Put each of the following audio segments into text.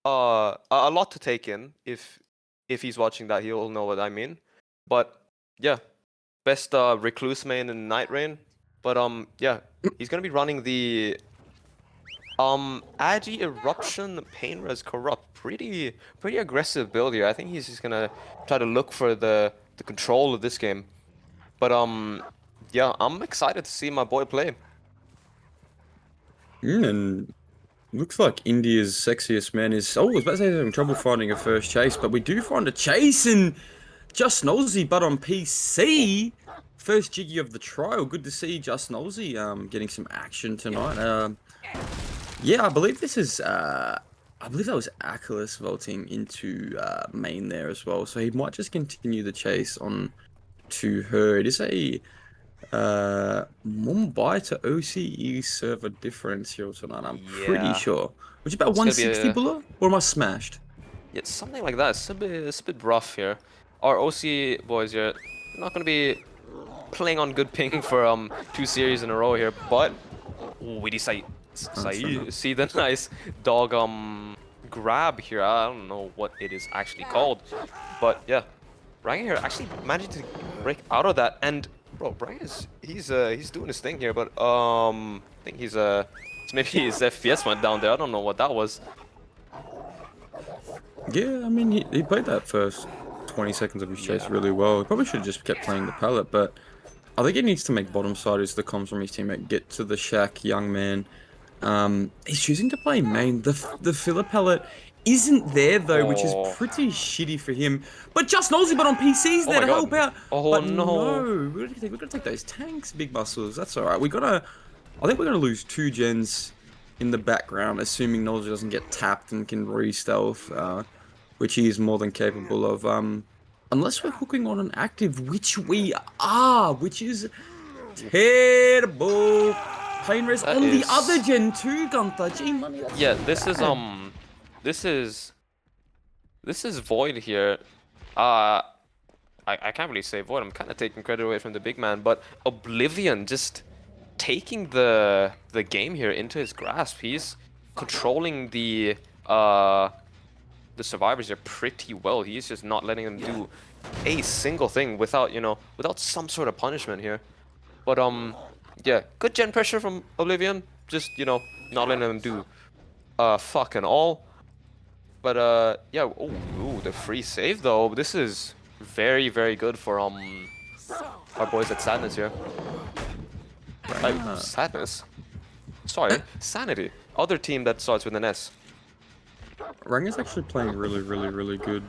a lot to take in. If he's watching that, he'll know what I mean. But yeah, best recluse main in Night Rain. But yeah, he's gonna be running the Agi Eruption Pain Res Corrupt. Pretty aggressive build here. I think he's just gonna try to look for the control of this game. But yeah, I'm excited to see my boy play. And looks like India's sexiest man is. Oh, I was about to say he's having trouble finding a first chase, but we do find a chase and Just Nosy, but on PC. First jiggy of the trial. Good to see Just Nosy getting some action tonight. Yeah, I believe this is I believe that was Achilles vaulting into main there as well. So he might just continue the chase on to her. It is a Mumbai to OCE server differential tonight, I'm pretty Yeah, sure. Which about it's gonna be 160 a below? Or am I smashed? yeah, something like that. It's a bit rough here. Our OC boys here not gonna be playing on good ping for 2 series in a row here, but we decide So see the nice dog grab here. I don't know what it is actually called, but yeah, Ryan here actually managed to break out of that. And bro, Brian is he's doing his thing here, but I think maybe his FPS went down there. I don't know what that was. yeah, I mean, he played that first 20 seconds of his chase Yeah. really well. He probably should have just kept playing the pallet, but I think he needs to make bottom side as the comms from his teammate get to the shack, young man. He's choosing to play main. The filler pallet isn't there though, which is Oh. pretty shitty for him. But Just Nosy, but on PC's Oh there my to help God. out. Oh But no. no, we're gonna take those tanks, big muscles. That's all right. I think we're gonna lose 2 gens in the background, assuming Nosy doesn't get tapped and can re-stealth, which he is more than capable of. Unless we're hooking on an active, which we are, which is terrible. Plane race That on the other is. gen too, Gunther. Gee, money, that's Yeah, so bad. this is this is Void here. Uh I can't really say Void. I'm kind of taking credit away from the big man, but Oblivion just taking the game here into his grasp. He's controlling the survivors here pretty well. He's just not letting them do a single thing without, without some sort of punishment here. But yeah, good gen pressure from Oblivion. Just, not letting them do fucking all. But yeah, ooh, the free save though. This is very, very good for our boys at Sadness here. Ranga, Sadness. Sorry, Sanity. Other team that starts with an S. Ranga's actually playing really, really, really good.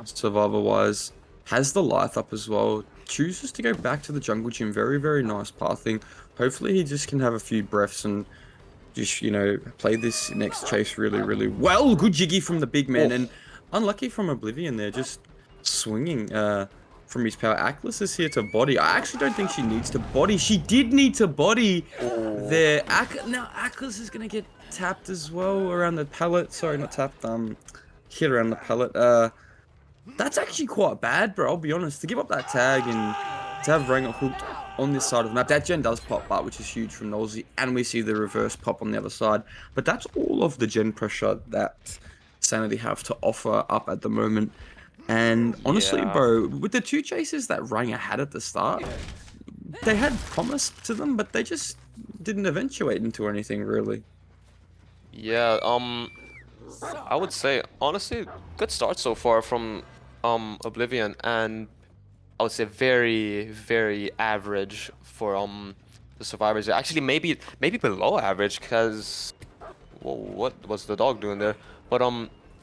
Survivor-wise, has the life up as well. Chooses to go back to the jungle gym. Very, very nice pathing. Hopefully, he just can have a few breaths and just, play this next chase really, really well. Good jiggy from the big man, Oh, and unlucky from Oblivion there, just swinging from his power. Atlas is here to body. I actually don't think she needs to body. She did need to body oh, there. Now Atlas is gonna get tapped as well around the pallet. Sorry, not tapped. Hit around the pallet. That's actually quite bad, bro. I'll be honest. To give up that tag and to have Ranga hooked on this side of the map. That gen does pop up, which is huge from Nosy, and we see the reverse pop on the other side. But that's all of the gen pressure that Sanity have to offer up at the moment. And honestly, yeah. bro, with the 2 chases that Ranga had at the start, they had promise to them, but they just didn't eventuate into anything really. Yeah, I would say honestly, good start so far from Oblivion, and I would say very, very average for the survivors. Actually, maybe below average, because what was the dog doing there? But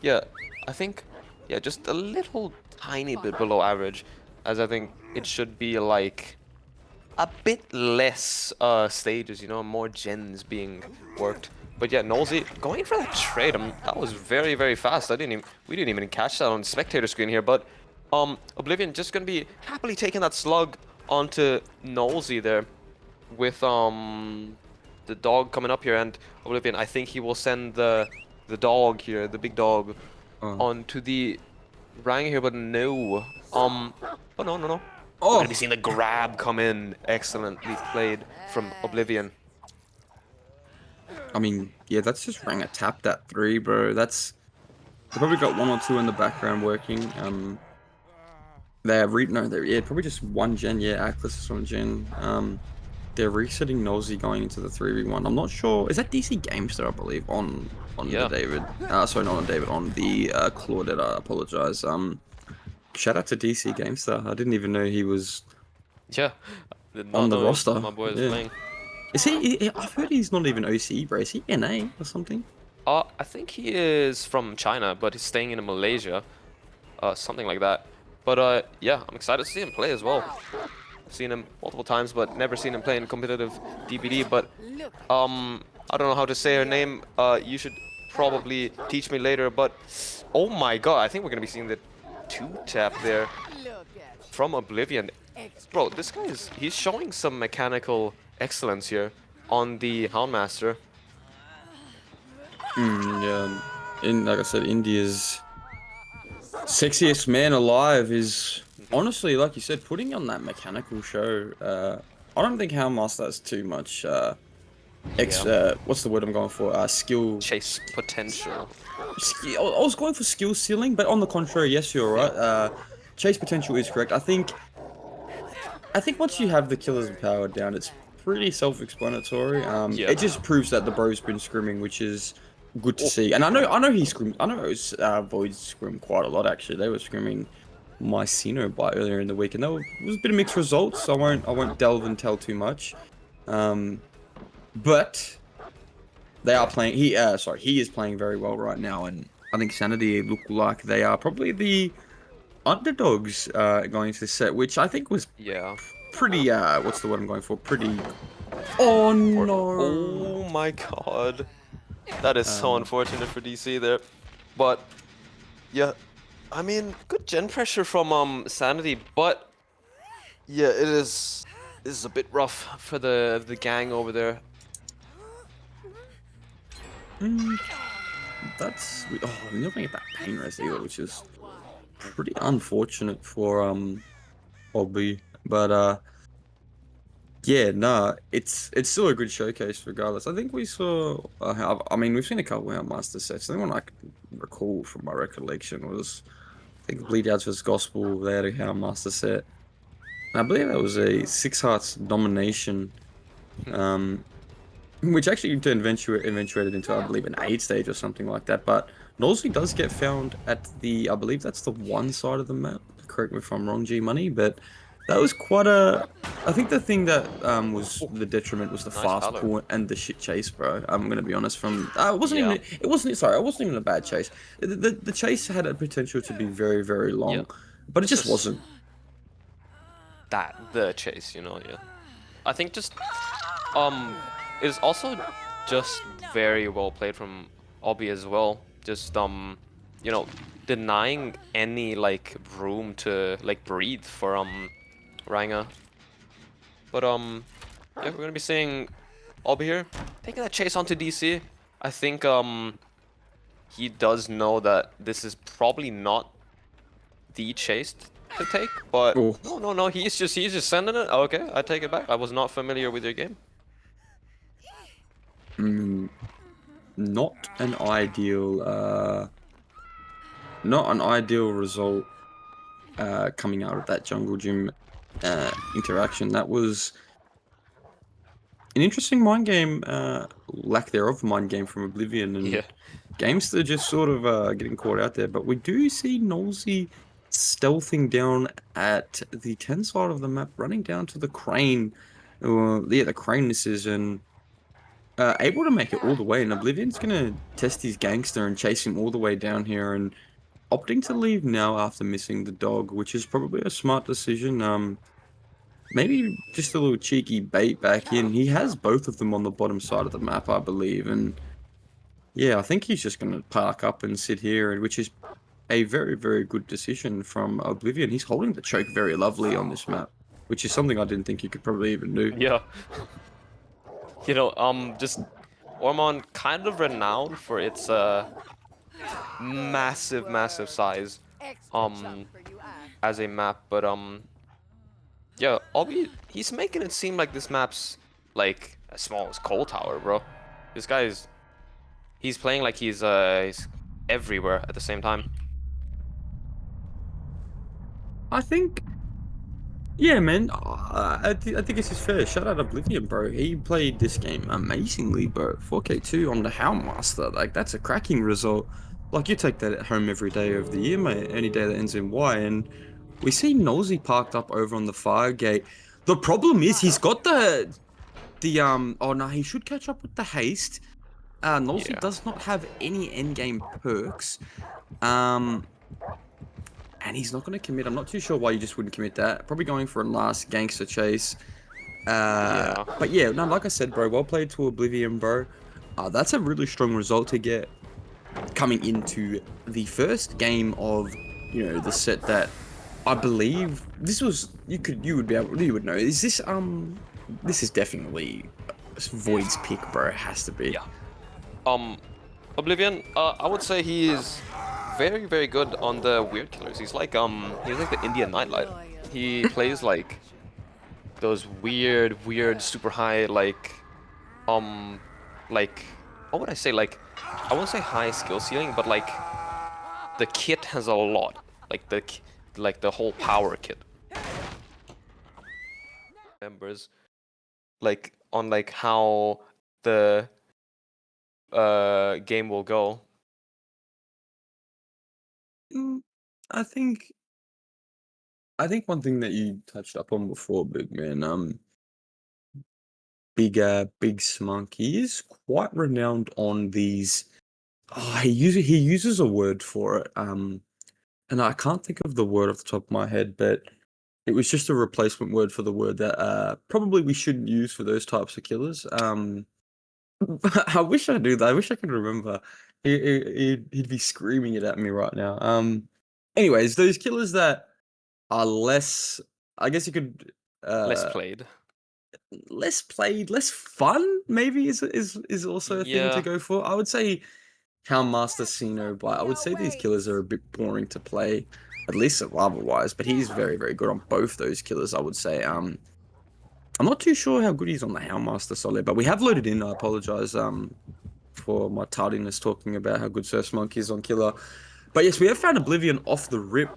yeah, I think yeah, just a little tiny bit below average, as I think it should be like a bit less stages, more gens being worked. But yeah, Nosy going for that trade. That was very, very fast. We didn't even catch that on the spectator screen here. But Oblivion just gonna be happily taking that slug onto Nosy there with the dog coming up here. And Oblivion, I think he will send the dog here, the big dog, Oh, onto the Rang here. But no, oh no. We're gonna be oh! seeing the grab come in. Excellently played from Oblivion. I mean, yeah, that's just Ranga tapped that 3, bro. That's They probably got one or two in the background working. They're no, they're yeah, probably just one gen. Yeah, Atlas is on gen. They're resetting Nosy going into the 3v1. I'm not sure. Is that DC Gamester, I believe, on the Yeah, David? Sorry, not on David, on the Claudette. I apologize. Shout out to DC Gamester. I didn't even know he was yeah. Did on not the know roster. my boy is Yeah. playing. Is I've heard he's not even OCE, bro. Is he NA or something? I think he is from China, but he's staying in Malaysia, something like that. But yeah, I'm excited to see him play as well. I've seen him multiple times, but never seen him play in competitive DBD. But I don't know how to say her name. You should probably teach me later. But oh my God, I think we're gonna be seeing the two tap there from Oblivion. Bro, this guy he's showing some mechanical excellence here on the Houndmaster. Yeah. Like I said, India's sexiest man alive is Mhm. honestly, like you said, putting on that mechanical show. I don't think Houndmaster has too much Yeah, what's the word I'm going for? Skill. chase potential. I was going for skill ceiling, but on the contrary, yes, you're Yeah. right. Chase potential is correct. I think once you have the killer's power down, it's pretty self-explanatory. Yeah. It just proves that the bro's been scrimming, which is good to Oh, see. And I know he scrimmed. I know it was Void scrimmed quite a lot actually. They were scrimming Myceno by earlier in the week, and it was a bit of mixed results. So I won't delve and tell too much. Um, but they are playing. He is playing very well right now, and I think Sanity look like they are probably the underdogs going into this set, which I think was yeah. pretty what's the word I'm going for? Pretty oh Unfortunate. no. Oh my God. That is so Um unfortunate for DC there. But yeah, I mean, good gen pressure from Sanity, but yeah, it is a bit rough for the gang over there. mm, that's we're not gonna get that pain res either, which is pretty unfortunate for Hobby. But yeah, nah, it's still a good showcase regardless. I think we saw I mean we've seen a couple of master sets. The one I can recall from my recollection was I think Bleed Outs vs Gospel, they had a master set. And I believe that was a Six Hearts domination. Um, which actually eventuated into, I believe, an 8 stage or something like that. But Nolsey does get found at I believe that's the one side of the map. Correct me if I'm wrong, G Money, but that was quite a. I think the thing that was Oh, the detriment was the nice fast color. pull and the shit chase, bro. I'm gonna be honest. Yeah. It wasn't. Sorry, it wasn't even a bad chase. The chase had a potential to be very very Yeah. long, but it It's just just wasn't. the chase, yeah. I think just um it is also just very well played from Obi as well. Just you know, denying any like room to like breathe for Ranga. But yeah, we're gonna be seeing Obi here taking that chase onto DC. I think he does know that this is probably not the chase to take, but Oh. no, he's just sending it. Okay, I take it back. I was not familiar with your game. Mm, not an ideal not an ideal result coming out of that jungle gym interaction. That was an interesting mind game, lack thereof mind game from Oblivion, Yeah, and Gamester just sort of getting caught out there. But we do see Nolsey stealthing down at the 10 side of the map, running down to the crane. Yeah, the crane this is, and able to make it all the way. And Oblivion's gonna test his gangster and chase him all the way down here, and opting to leave now after missing the dog, which is probably a smart decision. Maybe just a little cheeky bait back in. He has both of them on the bottom side of the map, I believe, and yeah, I think he's just gonna park up and sit here, which is a very, very good decision from Oblivion. He's holding the choke very lovely on this map, which is something I didn't think he could probably even do. yeah. Just Ormond kind of renowned for its massive size, um, as a map, but yeah, he's making it seem like this map's like as small as Coal Tower, bro. This guy's he's playing like he's everywhere at the same time. I think, yeah, man. I think it's his fair. Shout out Oblivion, bro. He played this game amazingly, bro. 4K2 on the Howmaster. Like, that's a cracking result. Like, you take that at home every day of the year, mate. Any day that ends in Y. And we see Nosy parked up over on the fire gate. The problem is he's got oh no, he should catch up with the haste. Nosy Yeah, does not have any endgame perks. Um, and he's not going to commit. I'm not too sure why you just wouldn't commit that. Probably going for a last gangster chase. yeah, But yeah, no, like I said, bro, well played to Oblivion, bro. That's a really strong result to get coming into the first game of, the set that I believe this was. You would know. This is definitely Void's pick, bro. It has to be. yeah. Um, Oblivion, I would say he is very, very good on the weird killers. He's like the Indian Nightlight. He plays like those weird, super high, um, like, what would I say? Like, I wouldn't say high skill ceiling, but like, the kit has a lot. Like the whole power kit. Members, like, on like how the game will go. Mm, I think one thing that you touched up on before, big man, big Smunk, he is quite renowned on these. Oh, he uses a word for it, and I can't think of the word off the top of my head, but it was just a replacement word for the word that probably we shouldn't use for those types of killers. I wish I knew that. I wish I could remember. He'd be screaming it at me right now. Anyways, those killers that are less, I guess you could, Less uh, played. less played, less fun. Maybe is also a thing to Yeah, go for. I would say Master Sino, but I would say these killers are a bit boring to play, at least survival wise. But he's very very good on both those killers. I would say. I'm not too sure how good he's on the Houndmaster solid, but we have loaded in. I apologize for my tardiness talking about how good Sir Monk is on killer. But yes, we have found Oblivion off the rip.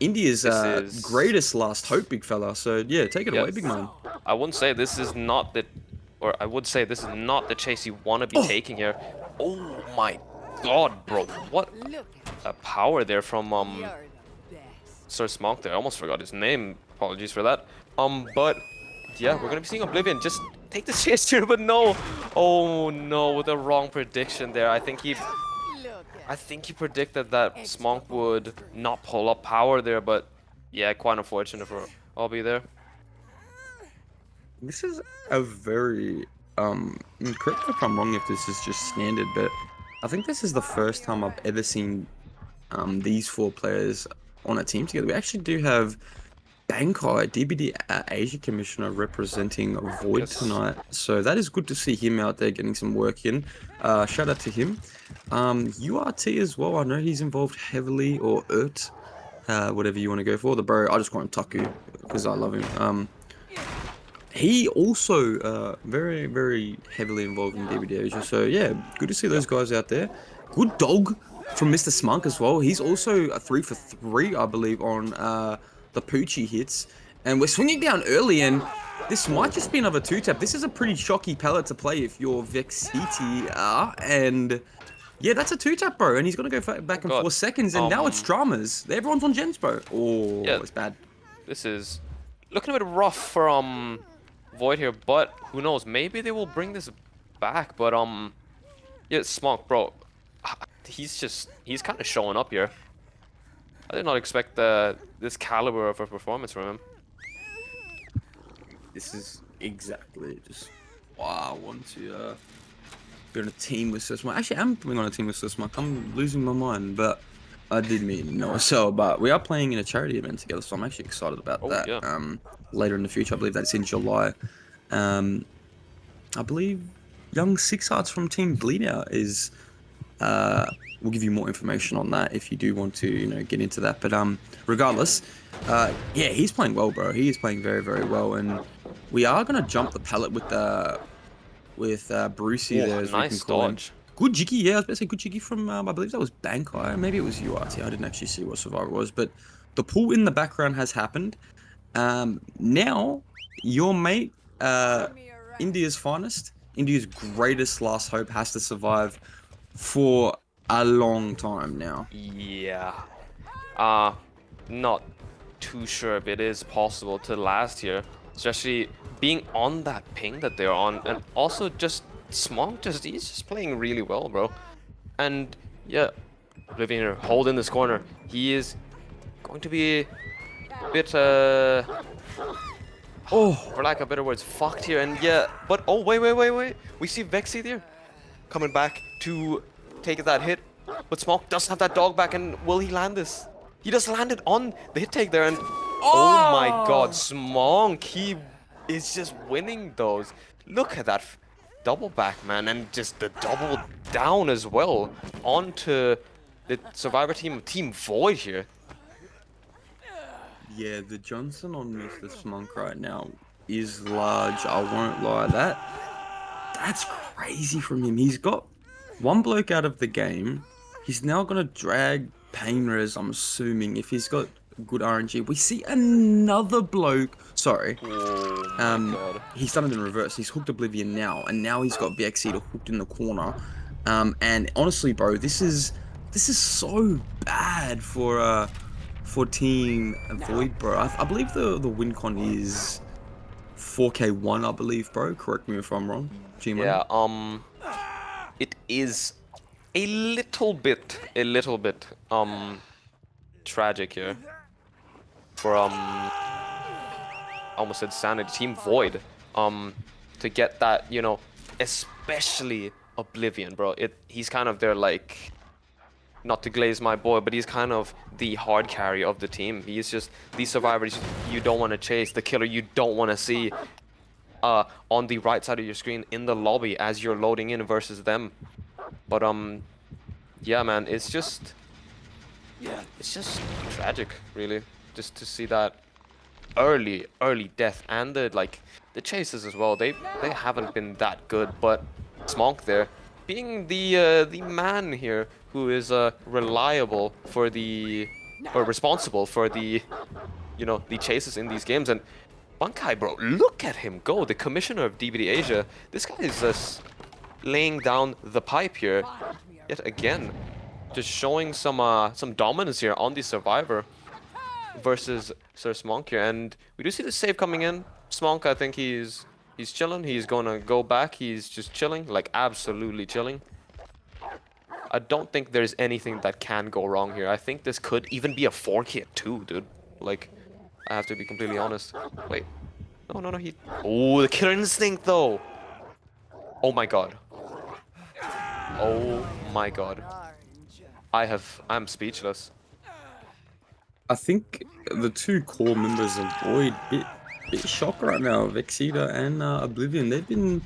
India's this is greatest last hope, big fella. So yeah, take it yeah. away, big man. I wouldn't say this is not the, or I would say this is not the chase you want to be Oh, taking here. Oh my God, bro! What a power there from Sir Smonk there. I almost forgot his name. Apologies for that. But yeah, we're gonna be seeing Oblivion just take the chase here, but no. Oh no, the wrong prediction there. I think he predicted that Smonk would not pull up power there, but yeah, quite unfortunate for Obby there. this is a very correct me if I'm wrong if this is just standard, but I think this is the first time I've ever seen these four players on a team together. We actually do have Bankai, DBD Asia Commissioner, representing Void Yes. tonight. So that is good to see him out there getting some work in. Shout out to him. URT as well. I know he's involved heavily, or URT, whatever you want to go for. The bro, I just call him Taku because I love him. He also very, very heavily involved in DBD Asia. So yeah, good to see those guys out there. Good dog from Mr. Smunk as well. He's also a 3 for 3, I believe, on the Poochie hits. And we're swinging down early, and this might just be another 2-tap. This is a pretty shocky palette to play if you're Vexiti. And yeah, that's a 2-tap, bro. And he's going to go back in God. 4 seconds, and now it's dramas. Everyone's on gens, bro. Oh, Yeah, it's bad. this is looking a bit rough for Void here, but who knows? Maybe they will bring this back. But yeah, Smonk, bro, he's kind of showing up here. I did not expect this caliber of a performance from him. This is exactly just why I want to be on a team with Sismark. Actually, I'm putting on a team with Sismark. I'm losing my mind, but I did mean no. So, but we are playing in a charity event together, so I'm actually excited about Oh that. yeah. Later in the future, I believe that's in July. I believe young Six Hearts from Team Bleed Out is. We'll give you more information on that if you do want to, get into that. But regardless, yeah, he's playing well, bro. He is playing very, very well, and we are gonna jump the pallet with Brucey Ooh, there, as we can nice call him. dodge. Good jiggy, yeah. I was about to say good jiggy from, I believe that was Bankai. Maybe it was URT. I didn't actually see what Survivor was, but the pull in the background has happened. Now, your mate, India's finest, India's greatest last hope has to survive for a long time now. Yeah. Uh, not too sure if it is possible to last here, especially being on that ping that they're on, and also just Smog, he's just playing really well, bro. And yeah, Oblivion here, holding this corner. He is going to be a bit, Oh, for lack of better words, fucked here. And yeah, but oh, wait. We see Vexy there coming back to take that hit. But Smog does have that dog back, and will he land this? He just landed on the hit take there, and oh my god, Smog, he is just winning those. Look at that double back, man, and just the double down as well onto the Survivor team, Team Void here. yeah, the Johnson on Mr. Smunk right now is large. I won't lie. That's crazy from him. He's got one bloke out of the game. He's now gonna drag Painres, I'm assuming, if he's got good RNG. We see another bloke. Sorry. Oh my god. He's done it in reverse. He's hooked Oblivion now, and now he's got Vexita hooked in the corner. And honestly, bro, this is so bad for Team Void, bro. I believe the win con is 4K1, I believe, bro. Correct me if I'm wrong. G-Man. Yeah, it is a little bit, tragic here for, I almost said Sanity, Team Void, to get that, you know, especially Oblivion, bro. He's kind of their, like, not to glaze my boy, but he's kind of the hard carry of the team. He's just the survivors you don't want to chase, the killer you don't want to see on the right side of your screen in the lobby as you're loading in versus them. But yeah, man, it's just tragic, really, just to see that early death, and the chases as well. They haven't been that good, but Smonk there being the man here who is reliable for or responsible for the, you know, the chases in these games. And Bankai, bro, look at him go, the commissioner of DBD Asia. This guy is just laying down the pipe here yet again, just showing some dominance here on the survivor versus Sir Smonk here. And we do see the save coming in. Smonk, I think he's chilling. He's gonna go back. He's just chilling, like absolutely chilling. I don't think there's anything that can go wrong here. I think this could even be a 4K too, dude. Like, I have to be completely honest. Wait. No, he... Oh, the killer instinct, though! Oh my god. Oh my god. I'm speechless. I think the two core members of Void bit shocked right now. Vexita and Oblivion. They've been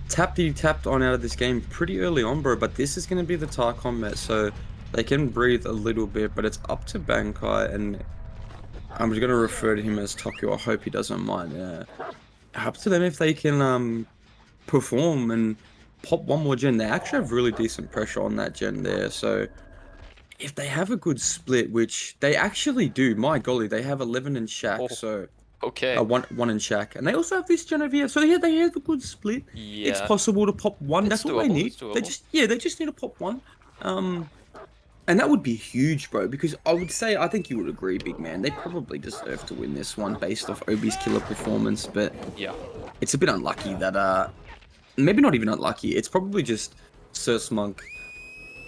tapped on out of this game pretty early on, bro. But this is going to be the tar combat, so they can breathe a little bit. But it's up to Bankai, and I'm just going to refer to him as Tokyo. I hope he doesn't mind. Up to them if they can perform and pop one more gen. They actually have really decent pressure on that gen there, so if they have a good split, which they actually do, my golly, they have 11 in Shack, Oh, so okay. one in Shack, and they also have this gen over here, so yeah, they have a good split. Yeah. It's possible to pop one. It's That's what they doable, need. it's doable. They just need to pop one. And that would be huge, bro, because I think you would agree, big man, they probably deserve to win this one based off Obi's killer performance, but Yeah. it's a bit unlucky that, maybe not even unlucky, it's probably just Sir Smunk,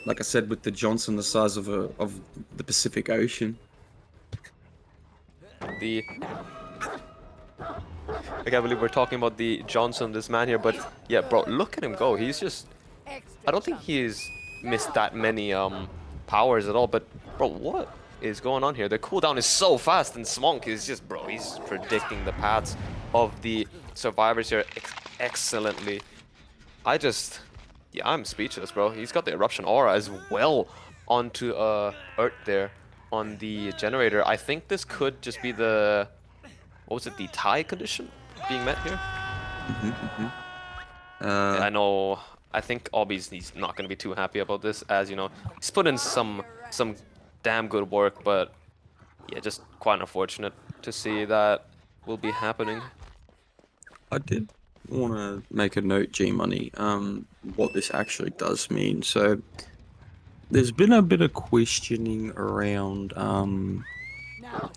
like I said, with the Johnson the size of the Pacific Ocean. I can't believe we're talking about the Johnson, this man here, but yeah, bro, look at him go. He's just... I don't think he's missed that many powers at all, but bro, what is going on here? The cooldown is so fast, and Smonk is just, bro, he's predicting the paths of the survivors here excellently. Yeah, I'm speechless, bro. He's got the eruption aura as well onto Earth there on the generator. I think this could just be the... What was it? The tie condition being met here? Mm-hmm, mm-hmm. I know I think Obby's he's not gonna be too happy about this, as you know, he's put in some damn good work, but yeah, just quite unfortunate to see that will be happening. I did want to make a note, G Money, what this actually does mean. So there's been a bit of questioning around,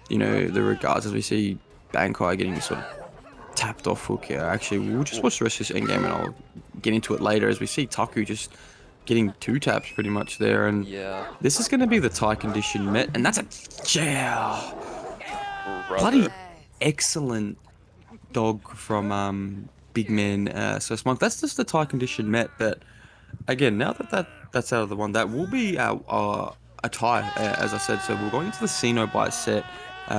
the regards as we see Bankai getting sort of tapped off hook here. Actually, we'll just Ooh, watch the rest of this endgame and I'll get into it later as we see Taku just getting two taps pretty much there. And yeah, this is going to be the tie condition met, and that's a yeah, bloody brother. excellent dog from Big Man so Monk. That's just the tie condition met, but again, now that's out of the one, that will be a tie, as I said. So we're going into the Sino by set,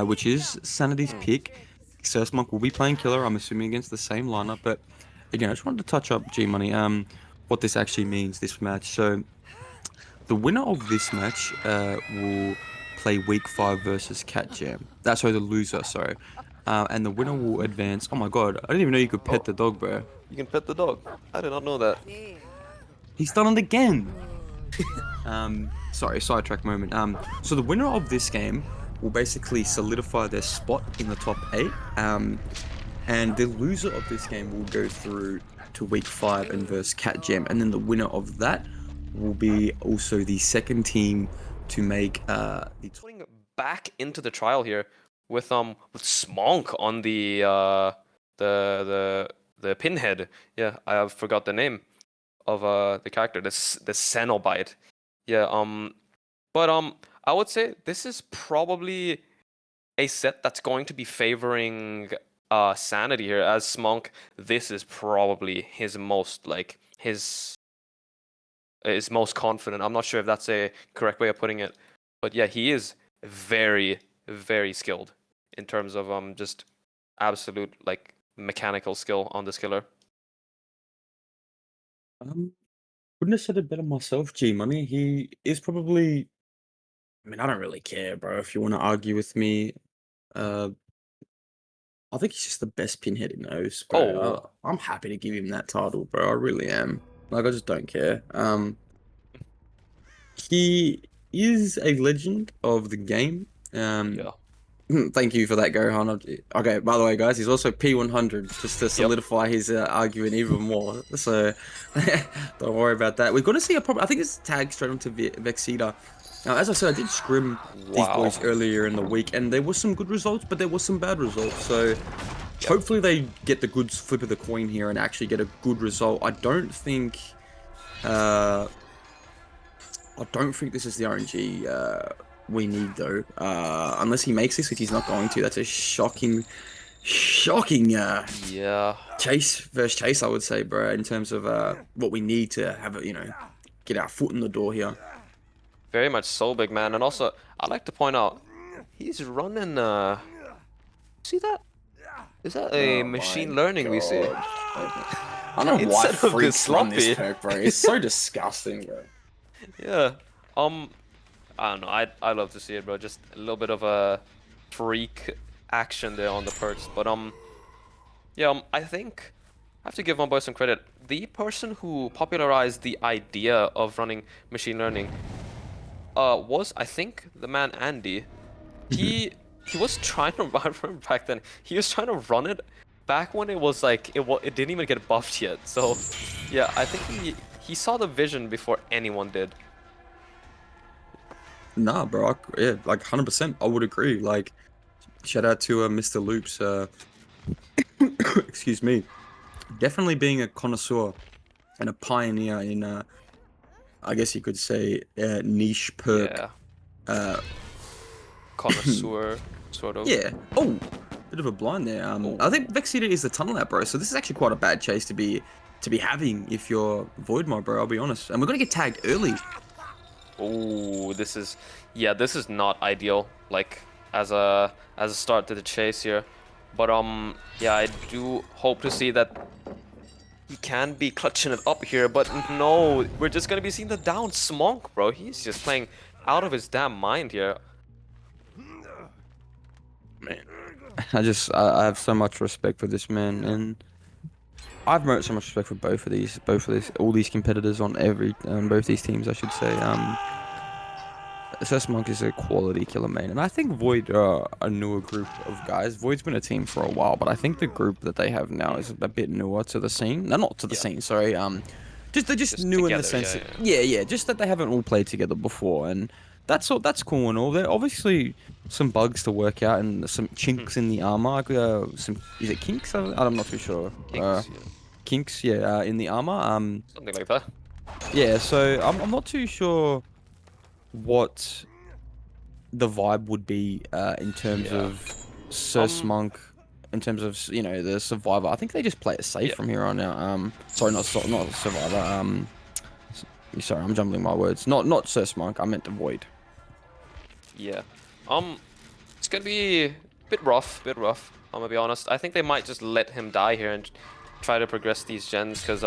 which is Sanity's Hmm. pick. Monk will be playing killer, I'm assuming, against the same lineup. But again, I just wanted to touch up G Money, what this actually means, this match. So the winner of this match will play week 5 versus Cat Jam. That's sorry, the loser, sorry. And the winner will advance. Oh my god, I didn't even know you could pet Oh, the dog, bro. you can pet the dog. I did not know that. He's done it again. Sorry, sidetrack moment. So the winner of this game will basically solidify their spot in the top 8. And the loser of this game will go through to week 5 and verse Cat Jam. And then the winner of that will be also the second team to make the Putting back into the trial here with Smonk on the pinhead. Yeah, I forgot the name of the character. The Cenobite. Yeah. But I would say this is probably a set that's going to be favoring Sanity here, as Smonk. This is probably his most like his is most confident. I'm not sure if that's a correct way of putting it, but yeah, he is very, very skilled in terms of just absolute like mechanical skill on this killer. couldn't have said it better myself, G Money. He is probably, I mean, I don't really care, bro. If you want to argue with me, uh I think he's just the best pinhead in those, Oh, bro. I'm happy to give him that title, bro. I really am. Like, I just don't care. He is a legend of the game. yeah, Thank you for that, Gohan. Okay, by the way, guys, he's also P100, just to yep, solidify his argument even more. So, don't worry about that. We're going to see a problem. I think it's tagged straight onto Vexita. Now, as I said, I did scrim these wow, boys earlier in the week, and there was some good results, but there was some bad results. So, yep. hopefully they get the good flip of the coin here and actually get a good result. Uh, I don't think this is the RNG we need, though. Unless he makes this, which he's not going to. That's a shocking Yeah, chase versus chase, I would say, bro, in terms of what we need to have, get our foot in the door here. very much so, big man. And also, I'd like to point out, he's running. See that? Is that a Oh my machine learning we see? god. I don't know why Instead of this freaks run this sloppy. perk, bro. It's so disgusting, bro. Yeah. Um, I don't know. I love to see it, bro. Just a little bit of a freak action there on the perks. But yeah. I think I have to give my boy some credit. The person who popularized the idea of running machine learning, was I think the man Andy. He was trying to I remember back then. He was trying to run it back when it was like it didn't even get buffed yet. So yeah, I think he saw the vision before anyone did. Nah, bro. Yeah, like 100%. I would agree. Like, shout out to Mr. Loops. Excuse me. Definitely being a connoisseur and a pioneer in, I guess you could say, niche perk. Yeah, Uh, connoisseur, sort of. yeah. Oh, bit of a blind there. I Oh, think Vexita is the tunnel out, bro. So this is actually quite a bad chase to be having if you're Void Mod, bro. I'll be honest. And we're gonna get tagged early. oh, this is not ideal. Like as a start to the chase here, but yeah, I do hope to see that he can be clutching it up here. But no, we're just gonna be seeing the down Smonk, bro. He's just playing out of his damn mind here. Man, I have so much respect for this man, and I've so much respect for all these competitors on both these teams, I should say. SS Monk is a quality killer main, and I think Void are a newer group of guys. Void's been a team for a while, but I think the group that they have now is a bit newer to the scene. No, not to the Yeah, scene, sorry. Just they're just just new in the together. sense Yeah, that, yeah. yeah, just that they haven't all played together before, and that's cool and all. There are obviously some bugs to work out and some Hmm. chinks in the armor. Like, some is it kinks? I'm not too sure. Kinks. Yeah, Kinks, yeah, in the armor. something like that. Yeah. So I'm not too sure what the vibe would be in terms Yeah. of Sir Um. Smunk, in terms of the survivor. I think they just play it safe Yeah. from here on out. Sorry, not survivor. Sorry, I'm jumbling my words. Not Sir Smunk. I meant the Void. Yeah. Um. It's gonna be a bit rough. Bit rough. I'm gonna be honest. I think they might just let him die here and try to progress these gens, because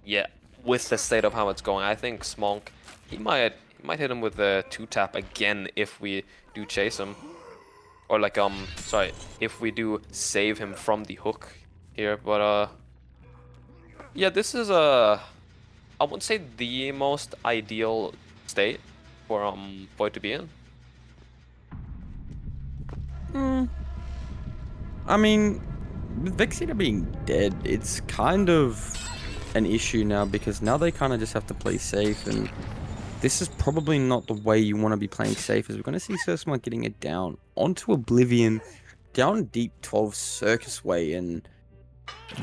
yeah, with the state of how it's going, I think Smonk, he might hit him with the 2-tap again if we do chase him. Or like sorry, if we do save him from the hook here. But yeah, this is I wouldn't say the most ideal state for Void to be in. Hmm. I mean, with Vexita being dead, it's kind of an issue now because now they kind of just have to play safe, and this is probably not the way you want to be playing safe, as we're going to see Sursmart getting it down onto Oblivion, down deep 12 Circus Way, and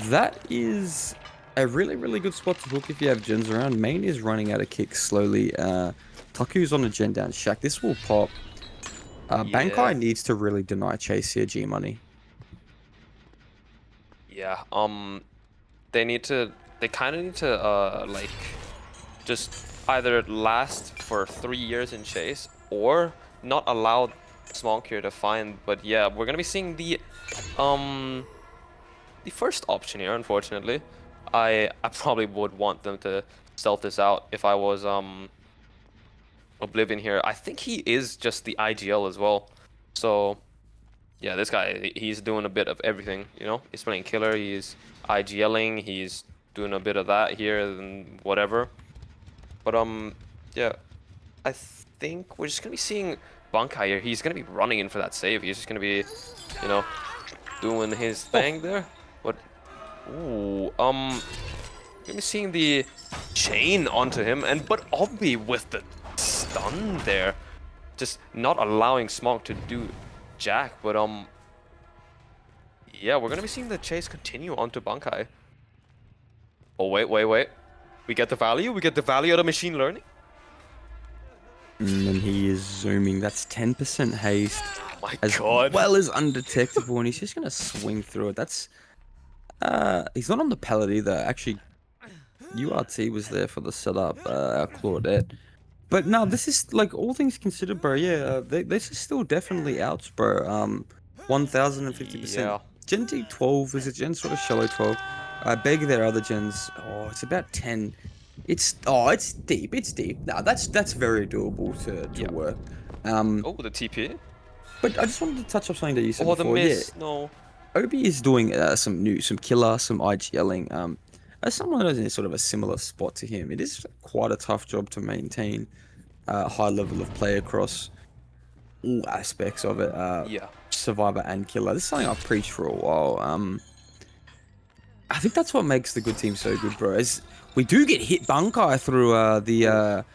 that is a really, really good spot to hook if you have gens around. Main is running out of kicks slowly. Taku's on a gen down shack. This will pop. Yeah, Bankai needs to really deny chase here, G Money. yeah. They need to. They kind of need to like just either last for 3 years in chase or not allow Smonk here to find. But yeah, we're gonna be seeing um the first option here. Unfortunately, I probably would want them to stealth this out if I was Oblivion here. I think he is just the IGL as well. So yeah, this guy, he's doing a bit of everything, you know? He's playing killer, he's IGLing, he's doing a bit of that here and whatever. But yeah, I think we're just gonna be seeing Bankai here. He's gonna be running in for that save. He's just gonna be, you know, doing his Oh, thing there. But ooh, gonna be seeing the chain onto him, and but Obby with the stun there, just not allowing Smog to do jack. But yeah, we're gonna be seeing the chase continue onto Bankai. Oh wait, we get the value. We get the value out of machine learning. and then he is zooming. That's 10% haste, Oh my as god. well as undetectable, and he's just gonna swing through it. That's he's not on the pallet either. Actually, URT was there for the setup, our Claudette. But no, this is like all things considered, bro. Yeah, this is still definitely outs, bro. 1050%. Yeah. Gen T 12 is a gen sort of shallow 12. I beg their other gens. Oh, it's about 10. It's deep. It's deep. Nah, that's very doable to Yeah. work. Um, Oh, the TP. but I just wanted to touch on something that you said Oh, the before. Yeah, miss. No. Obi is doing some killer, some IGLing. As someone who's in sort of a similar spot to him, it is quite a tough job to maintain a high level of play across all aspects of it. Yeah. Survivor and killer. This is something I've preached for a while. I think that's what makes the good team so good, bro. Is we do get hit Bunkai through the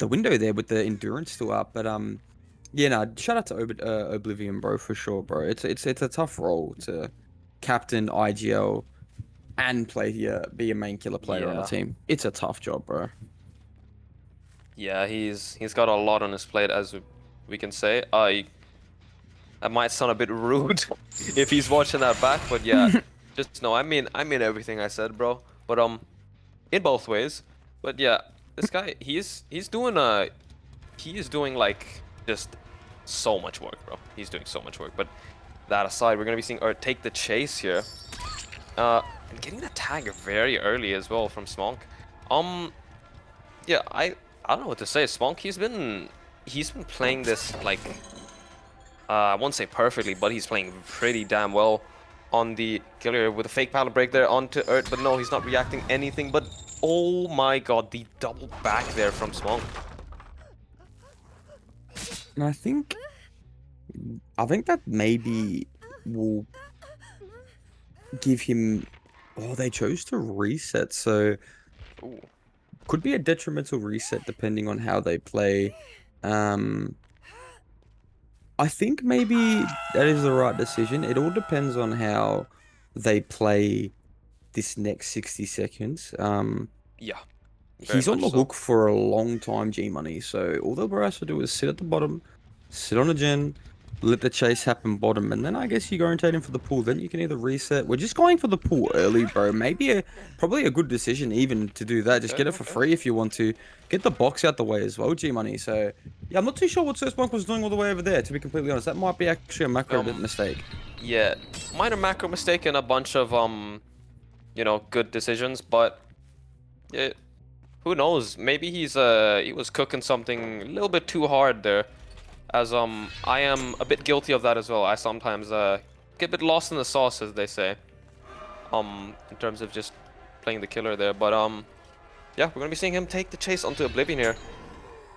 window there with the endurance still up, but yeah, no, shout out to Oblivion, bro, for sure, bro. It's a tough role to captain IGL and be a main killer player on a Yeah. team. It's a tough job, bro. Yeah, he's got a lot on his plate, as we can say. That might sound a bit rude if he's watching that back, but yeah, just no. I mean everything I said, bro. But in both ways. But yeah, this guy, he's doing he is doing like just so much work, bro. He's doing so much work. But that aside, we're gonna be seeing or take the chase here. And getting the tag very early as well from Smonk. Yeah, I don't know what to say. Smonk, he's been playing this like I won't say perfectly, but he's playing pretty damn well. on the killer with a fake pallet break there onto Earth, but no, he's not reacting anything. But oh my god, the double back there from Smong. And I think that maybe will give him. Oh, they chose to reset, so Ooh, could be a detrimental reset depending on how they play. Um, I think maybe that is the right decision. It all depends on how they play this next 60 seconds. yeah, very He's on much the so. hook for a long time, G Money. So all the bro has to do is sit at the bottom, sit on a gen, let the chase happen bottom, and then I guess you go rotate him for the pool. Then you can either reset. We're just going for the pool early, bro. Probably a good decision even to do that. Just Okay, get it for okay. free if you want to. Get the box out the way as well, G Money. So yeah, I'm not too sure what Surfmonk was doing all the way over there. To be completely honest, that might be actually a macro bit Um, mistake. yeah, minor macro mistake and a bunch of you know, good decisions, but yeah, who knows? Maybe he was cooking something a little bit too hard there. As I am a bit guilty of that as well. I sometimes get a bit lost in the sauce, as they say. In terms of just playing the killer there, but yeah, we're gonna be seeing him take the chase onto Oblivion here.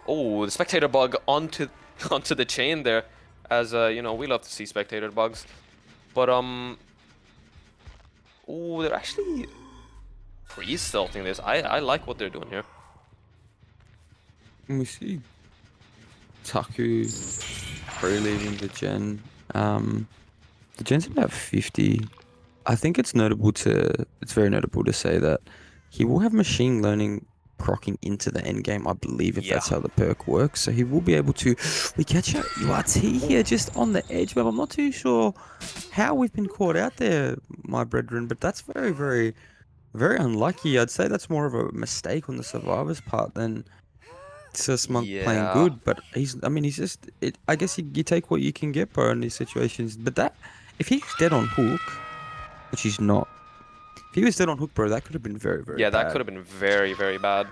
Oh, the spectator bug onto onto the chain there, as you know, we love to see spectator bugs. But oh, they're actually pre-stealthing this. I like what they're doing here. And we see Taku pre-leaving the gen. The gen's about 50. I think it's very notable to say that he will have machine learning proccing into the end game, I believe, if Yeah. that's how the perk works. So he will be able to. We catch a URT here just on the edge, but I'm not too sure how we've been caught out there, my brethren. But that's very, very, very unlucky. I'd say that's more of a mistake on the survivor's part than Monk playing Yeah. good. But I mean, he's just. I guess you take what you can get, bro, in these situations. But if he's dead on hook, which he's not. If he was dead on hook, bro, that could have been very, very Yeah, that could bad. have been very, very bad.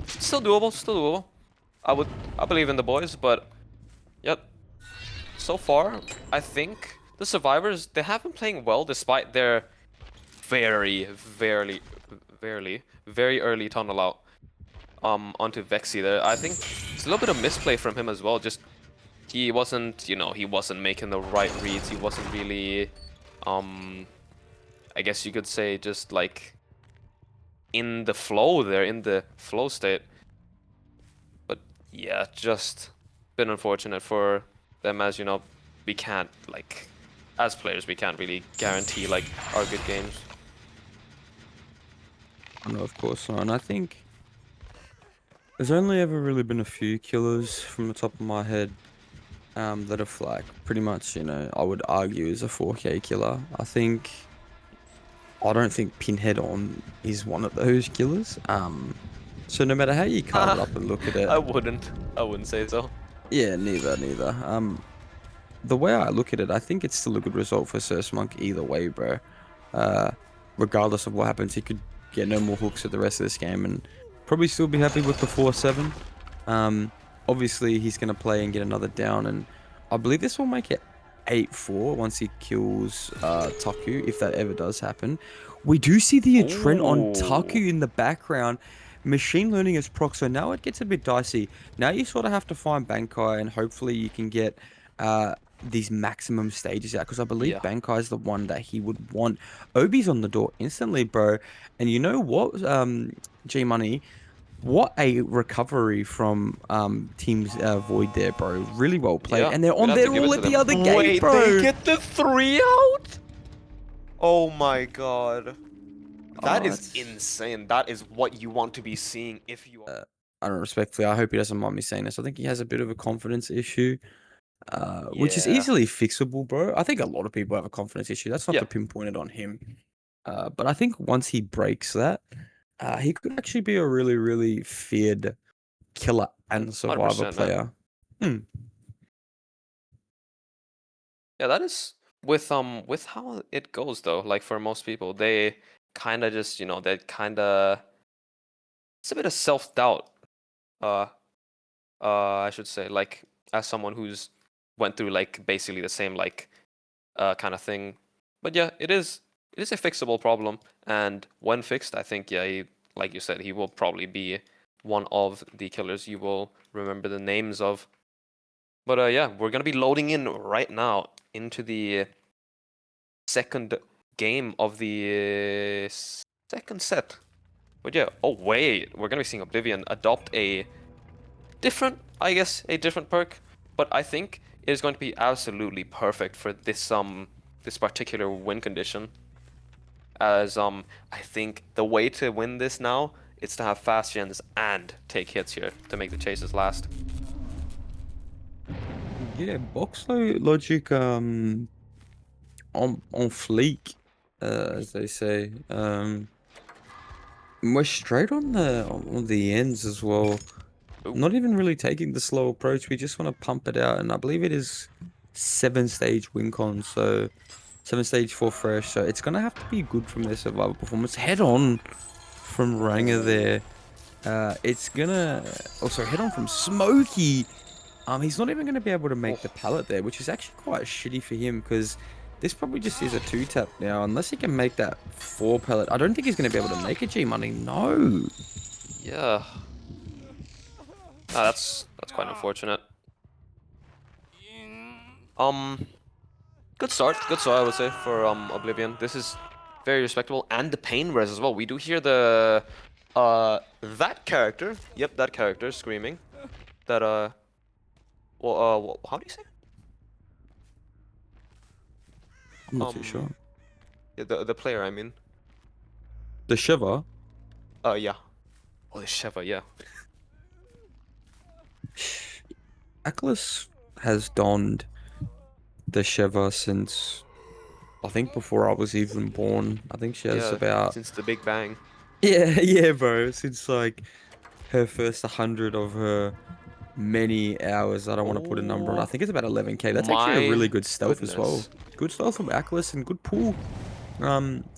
Still doable, still doable. I would, I believe in the boys, but yep. So far, I think the survivors they have been playing well despite their very, very early tunnel out onto Vexy there. I think it's a little bit of misplay from him as well. Just he wasn't, you know, he wasn't making the right reads. He wasn't really, um, I guess you could say, just like in the flow there, in the flow state. But yeah, just been unfortunate for them, as you know, we can't like as players we can't really guarantee like our good games. I know, of course not. And I think there's only ever really been a few killers from the top of my head that have like pretty much, I would argue is a 4K killer. I don't think Pinhead on is one of those killers. So no matter how you carve it Ah, up and look at it, I wouldn't say so. yeah, neither. The way I look at it, I think it's still a good result for Monk either way, bro. Uh, Regardless of what happens, he could get no more hooks at the rest of this game and probably still be happy with the 4-7. Um, Obviously, he's going to play and get another down, and I believe this will make it 8-4 once he kills Taku, if that ever does happen. We do see the Trent on Oh, Taku in the background. Machine learning is proc, so now it gets a bit dicey. Now you sort of have to find Bankai, and hopefully you can get these maximum stages out, because I believe yeah, Bankai is the one that he would want. Obi's on the door instantly, bro. And you know what, G Money? What a recovery from Team's Void there, bro. Really well played. yeah. And they're We'd on have to there give all it at to the them. other gate, Wait, they bro. get the 3 out? Oh my god. That Oh, is that's insane. That is what you want to be seeing if you are. I don't know, respectfully. I hope he doesn't mind me saying this. I think he has a bit of a confidence issue, which is Yeah. easily fixable, bro. I think a lot of people have a confidence issue. That's not Yeah. to pinpoint it on him. But I think once he breaks that, he could actually be a really, really feared killer and survivor 100%, man. player. Hmm. Yeah, that is with how it goes though. Like for most people, they kind of just, you know, they kind of it's a bit of self-doubt. Uh I should say like as someone who's went through like basically the same like kind of thing But yeah, it is a fixable problem, and when fixed, I think yeah, like you said, he will probably be one of the killers you will remember the names of. But yeah, we're gonna be loading in right now into the second game of the second set. But yeah, oh wait, we're gonna be seeing Oblivion adopt a different, I guess, a different perk. But I think it is going to be absolutely perfect for this particular win condition. As I think the way to win this now is to have fast gens and take hits here to make the chases last. Yeah, logic on fleek, as they say. We're straight on the ends as well. Ooh, Not even really taking the slow approach. We just want to pump it out, and I believe it is 7 stage win con, so 7 stage 4 fresh. So it's gonna have to be good from their survival performance. Head on from Ranger ooh, there. It's gonna also head on from Smokey. He's not even gonna be able to make the oh. pallet there, which is actually quite shitty for him because this probably just is a 2-tap now. Unless he can make that 4 pellet, I don't think he's gonna be able to make a G Money. No. Yeah. Ah, that's quite unfortunate. Um, good start I would say for Oblivion. This is very respectable, and the pain res as well. We do hear the that character. Yep, that character screaming. That how do you say? I'm not too Um, sure. yeah, the player I mean. The Shiva. Yeah. Oh, the Sheva, yeah. Atlas has donned the Shiva since I think before I was even born. I think she has Yeah, about since the Big Bang. yeah, bro. Since like her first 100 of her many hours. I don't want to put a number on. I Oh think it's about 11K. That's actually a my really good stealth as well. goodness. Good stealth from Atlas and good pull.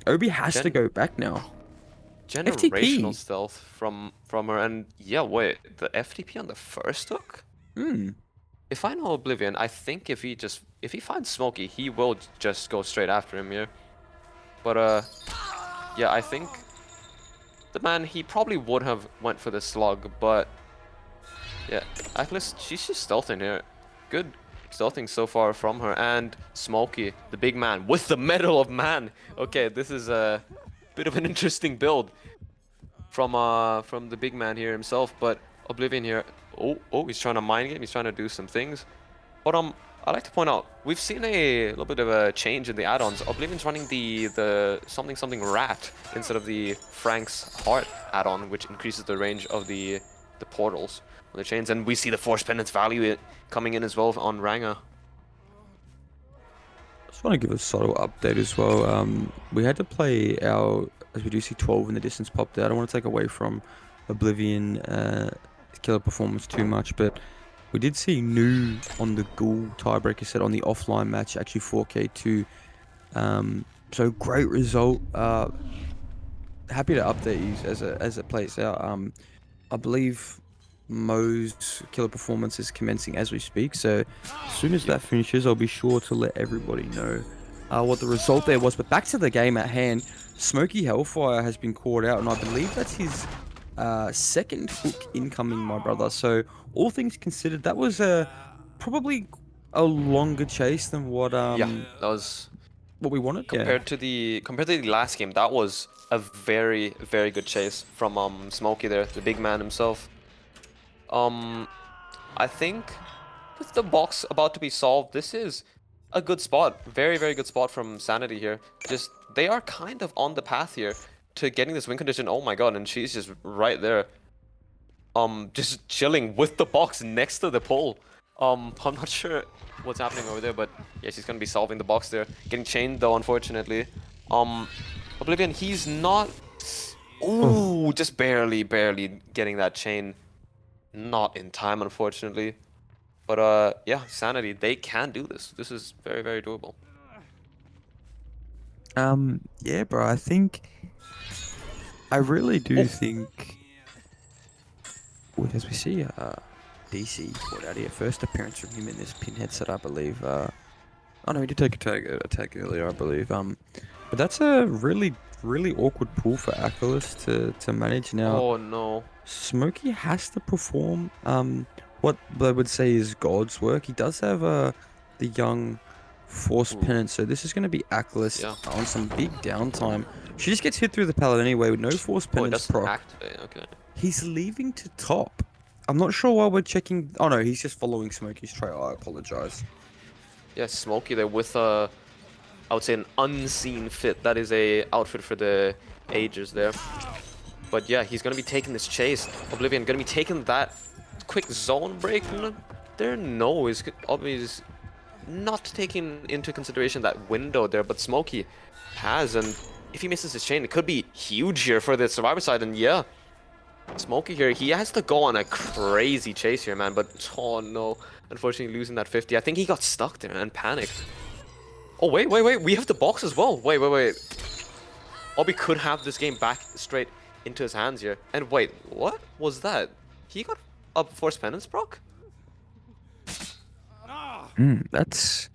Obi has to Gen go back now. generational FTP. stealth from her, and yeah, wait, the FTP on the first hook? Hmm. If I know Oblivion, I think if he finds Smokey, he will just go straight after him here. But yeah, I think the man, he probably would have went for the slug, but yeah, Atlas, she's just stealthing here. Good stealthing so far from her, and Smokey, the big man with the Medal of Man. Okay, this is a bit of an interesting build from the big man here himself, but Oblivion here. Oh, he's trying to mind game. He's trying to do some things. But I like to point out we've seen a little bit of a change in the add-ons. Oblivion's running the something something rat instead of the Frank's Heart add-on, which increases the range of the portals on the chains, and we see the Force Pendant's value coming in as well on Ranga. Just want to give a subtle update as well. We had to play our, as we do see 12 in the distance popped out. I don't want to take away from Oblivion killer performance too much, but we did see new on the Ghoul tiebreaker set on the offline match, actually 4K too. So great result. Happy to update you as it plays out. I believe Mo's killer performance is commencing as we speak. So as soon as Yep. that finishes, I'll be sure to let everybody know what the result there was. But back to the game at hand, Smoky Hellfire has been called out, and I believe that's his second hook incoming, my brother. So all things considered, that was probably a longer chase than Yeah, that was what we wanted. Yeah. compared to the last game. That was a very good chase from Smokey there, the big man himself. Um, I think with the box about to be solved, this is a good spot. Very good spot from Sanity here. Just, they are kind of on the path here to getting this win condition. Oh my god, and she's just right there. Just chilling with the box next to the pole. I'm not sure what's happening over there, but yeah, she's gonna be solving the box there. Getting chained though, unfortunately. Oblivion, he's not... Oh. Ooh, just barely getting that chain. Not in time, unfortunately. But yeah, Sanity, they can do this. This is very doable. Yeah, bro. I really do Oh, think. Wait, as we see, DC brought out here first appearance from him in this pinhead set, I believe. Oh no, he did take attack earlier, I believe. But that's a really awkward pull for Achilles to manage now. Oh no. Smokey has to perform what they would say is God's work. He does have the young Force Ooh, Penance, so this is going to be Achilles yeah. on some big downtime. She just gets hit through the pallet anyway with no Force Oh, it Penance doesn't proc. activate. Okay. He's leaving to top. I'm not sure why we're checking. Oh no, he's just following Smokey's trail. I apologize. Yeah, Smokey there with a, I would say an unseen fit. That is a outfit for the ages there. But yeah, he's gonna be taking this chase. Oblivion gonna be taking that quick zone break. There, no, he's obviously not taking into consideration that window there. But Smokey has, and if he misses his chain, it could be huge here for the survivor side. And yeah, Smokey here, he has to go on a crazy chase here, man. But oh no, unfortunately losing that 50. I think he got stuck there and panicked. Oh wait, we have the box as well. Wait. Obi could have this game back straight into his hands here. And wait, what was that? He got a Force Penance proc? That's.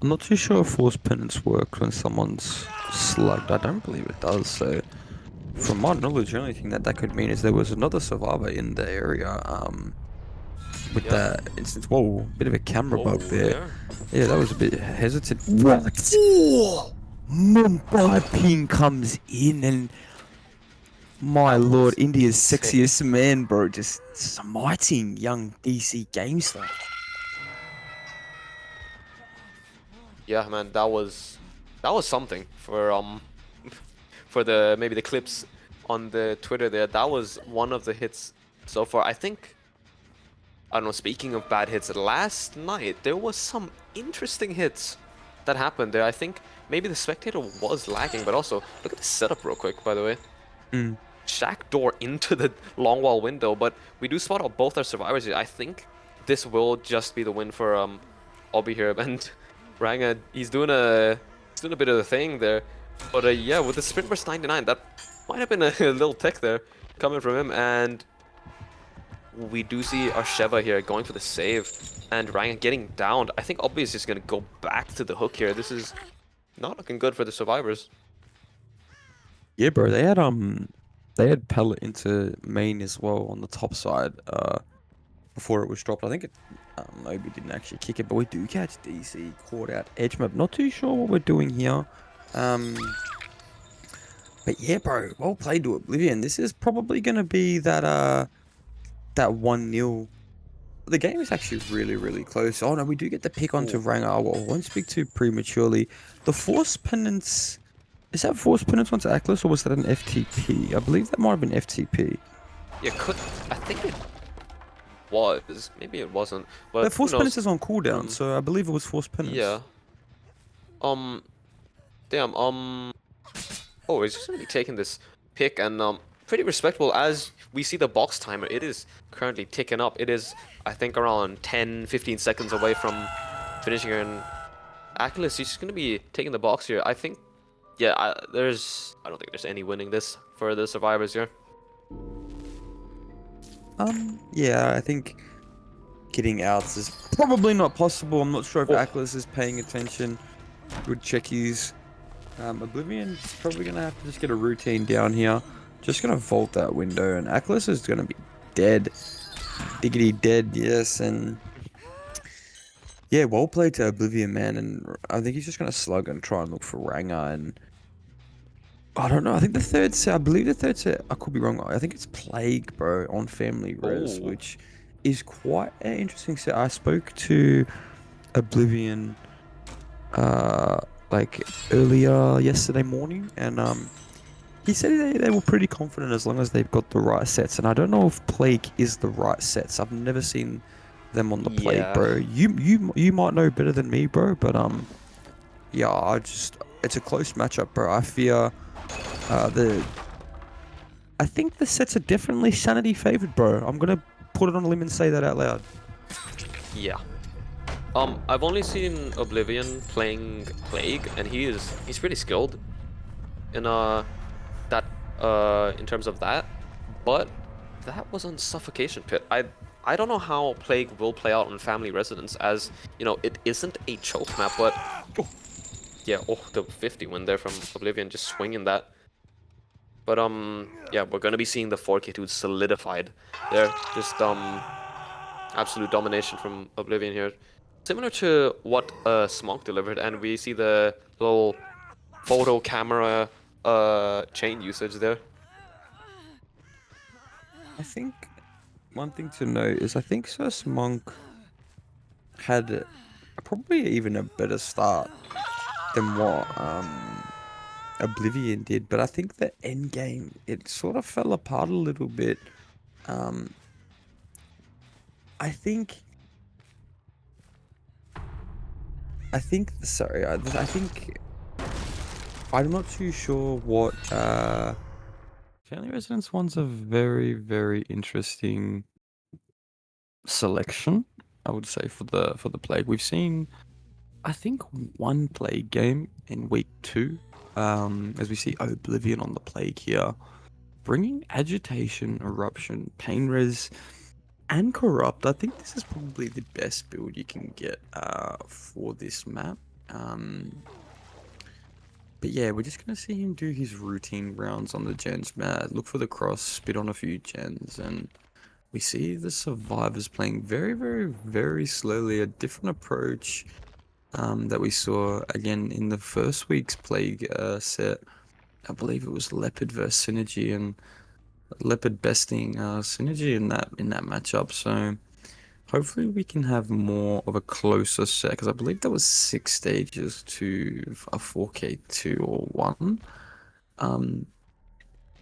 I'm not too sure if Force Penance works when someone's slugged. I don't believe it does. So, from my knowledge, the only thing that could mean is there was another survivor in the area. With Yeah. that instance, whoa, bit of a camera bug Oh, there. there. Yeah, that was a bit hesitant. What? Oh, Mumbai Ping comes in and my That lord, was India's insane. sexiest man, bro, just smiting young DC GameStar. Yeah, man, that was something for for the maybe the clips on the Twitter there. That was one of the hits so far. I think, I don't know, speaking of bad hits, last night there was some interesting hits that happened there. I think maybe the spectator was lacking, but also look at the setup real quick, by the way. Mm. Shack door into the long wall window, but we do spot out both our survivors here. I think this will just be the win for Obi here, and Ranga, he's doing a bit of the thing there. But yeah, with the sprint burst 99, that might have been a, a little tech there coming from him, and we do see our Sheva here going for the save, and Ranga getting downed. I think Obi is just gonna go back to the hook here. This is not looking good for the survivors. Yeah, bro, they had pellet into main as well on the top side, before it was dropped. I think it, Obi didn't actually kick it, but we do catch DC caught out edge map. Not too sure what we're doing here. Um, but yeah, bro, well played to Oblivion. This is probably gonna be that 1-0. The game is actually really close. Oh no, we do get the pick onto Ooh. Rangar. Well, I won't speak too prematurely. The Force Penance, is that Force Penance onto Atlas or was that an FTP? I believe that might have been FTP. Yeah, I think it was. Maybe it wasn't. The But who Force Penance knows? is on cooldown, Um, so I believe it was Force Penance. yeah. Um, damn. Oh, he's just gonna be taking this pick, and pretty respectable as we see the box timer. It is currently ticking up. It is, I think, around 10, 15 seconds away from finishing here. And Achilles, he's just gonna be taking the box here. I think, yeah. I don't think there's any winning this for the survivors here. Yeah, I think getting outs is probably not possible. I'm not sure if Oh. Atlas is paying attention. Good checkies. Oblivion's probably gonna have to just get a routine down here. Just gonna vault that window, and Atlas is gonna be dead. Diggity dead, yes, and yeah, well played to Oblivion, man. And I think he's just gonna slug and try and look for Ranga. And I don't know. I think the third set, I believe the third set, I could be wrong. I think it's Plague, bro, on Family Res, Oh. which is quite an interesting set. I spoke to Oblivion like earlier yesterday morning, and he said they were pretty confident as long as they've got the right sets. And I don't know if Plague is the right sets. I've never seen them on the Plague, Yeah. bro. You might know better than me, bro. But yeah, it's a close matchup, bro. I fear I think the sets are definitely Sanity favored, bro. I'm gonna put it on a limb and say that out loud. Yeah. I've only seen Oblivion playing Plague, and he's pretty skilled in that in terms of that, but that was on Suffocation Pit. I don't know how Plague will play out on Family Residence, as, you know, it isn't a choke map, but... Oh, yeah, oh, the 50 win there from Oblivion, just swinging that. But, yeah, we're gonna be seeing the 4K2 solidified there. Just, absolute domination from Oblivion here. Similar to what Smog delivered, and we see the little photo camera chain usage there. I think one thing to note is I think Sus Monk had probably even a better start than what Oblivion did, but I think the end game it sort of fell apart a little bit. Um, I think sorry, I think I'm not too sure what Family Residence one's a very, very interesting selection, I would say, for the Plague. We've seen I think one Plague game in week 2, as we see Oblivion on the Plague here, bringing Agitation, Eruption, Pain Res, and Corrupt. I think this is probably the best build you can get for this map. But yeah, we're just going to see him do his routine rounds on the gens. Look for the cross, spit on a few gens, and we see the survivors playing very, very, very slowly. A different approach that we saw again in the first week's Plague set. I believe it was Leopard versus Synergy, and Leopard besting Synergy in that matchup. So hopefully we can have more of a closer set, because I believe there was 6 stages to a 4K2 or 1,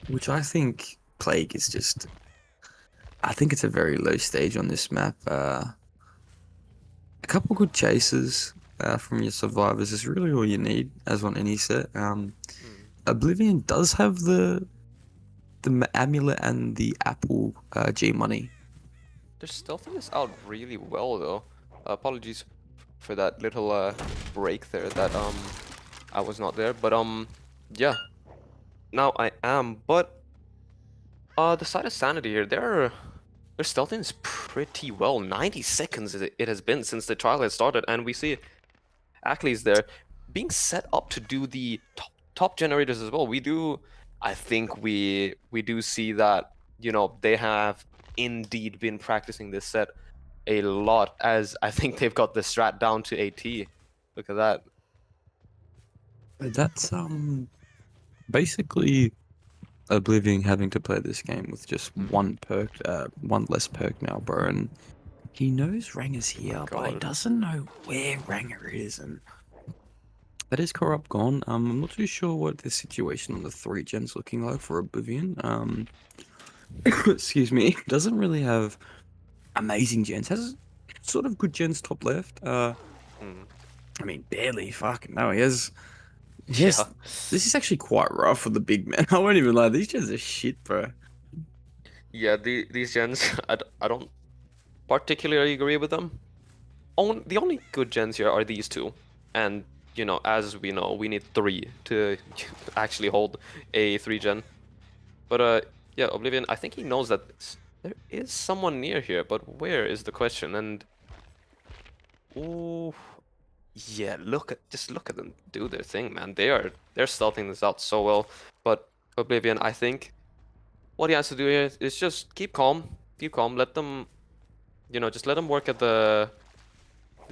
which I think Plague is just. I think it's a very low stage on this map. A couple good chases from your survivors is really all you need, as on any set. Oblivion does have the amulet and the Apple G money. They're stealthing this out really well, though. Apologies for that little break there that I was not there, but yeah. Now I am, but the side of Sanity here, they're stealthing this pretty well. 90 seconds it has been since the trial has started, and we see Ackley's there being set up to do the top generators as well. I think we do see that, you know, they have indeed been practicing this set a lot, as I think they've got the strat down to AT. Look at that. That's basically Oblivion having to play this game with just one less perk now, bro. And he knows Ranger's here, but he doesn't know where Ranger is, and that is Corrupt gone. I'm not too sure what the situation on the 3 gens looking like for Oblivion. Excuse me, doesn't really have amazing gens. Has sort of good gens top left. I mean, barely. Fucking no, he has. Yes, Yeah. this is actually quite rough for the big man. I won't even lie. These gens are shit, bro. Yeah, these gens, I don't particularly agree with them. The only good gens here are these two, and you know, as we know, we need 3 to actually hold a 3 gen. But yeah, Oblivion, I think he knows that there is someone near here, but where is the question? And ooh, yeah, just look at them do their thing, man. They're stealthing this out so well. But Oblivion, I think what he has to do here is just keep calm, let them, you know, just let them work at the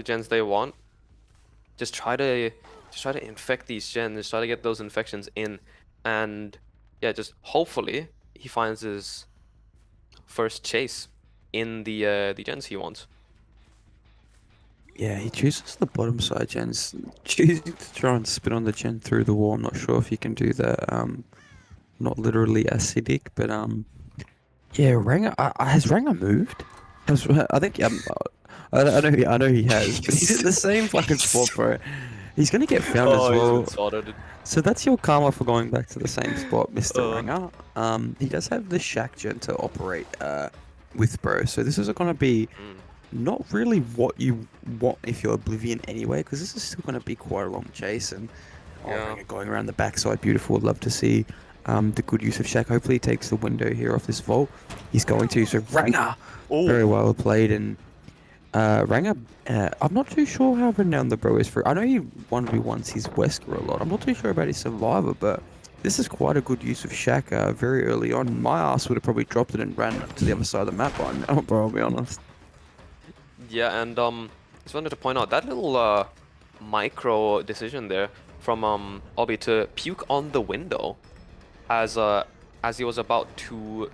gens they want. Just try to infect these gens, just try to get those infections in, and yeah, just hopefully he finds his first chase in the gens he wants. Yeah, he chooses the bottom side gens, choosing to try and spit on the gen through the wall. I'm not sure if he can do that. Not literally acidic, but yeah, Ranger. Has Ranger moved? I think I know he has, but he's in the same fucking spot, bro. He's gonna get found as well. He's been spotted. So that's your karma for going back to the same spot, Mr. Ranger. He does have the Shack gen to operate with, bro. So this is gonna be not really what you want if you're Oblivion anyway, because this is still gonna be quite a long chase, and Yeah. Ranger going around the backside, beautiful. Would love to see. the good use of Shaq. Hopefully he takes the window here off this vault. He's going to. So Ranger, very Oh, well played. And Ranger, I'm not too sure how renowned the bro is for. I know he 1v1s his Wesker a lot. I'm not too sure about his Survivor, but this is quite a good use of Shaq very early on. My ass would have probably dropped it and ran to the other side of the map by now, bro, I'll be honest. yeah, and just wanted to point out that little micro decision there from Obi to puke on the window as he was about to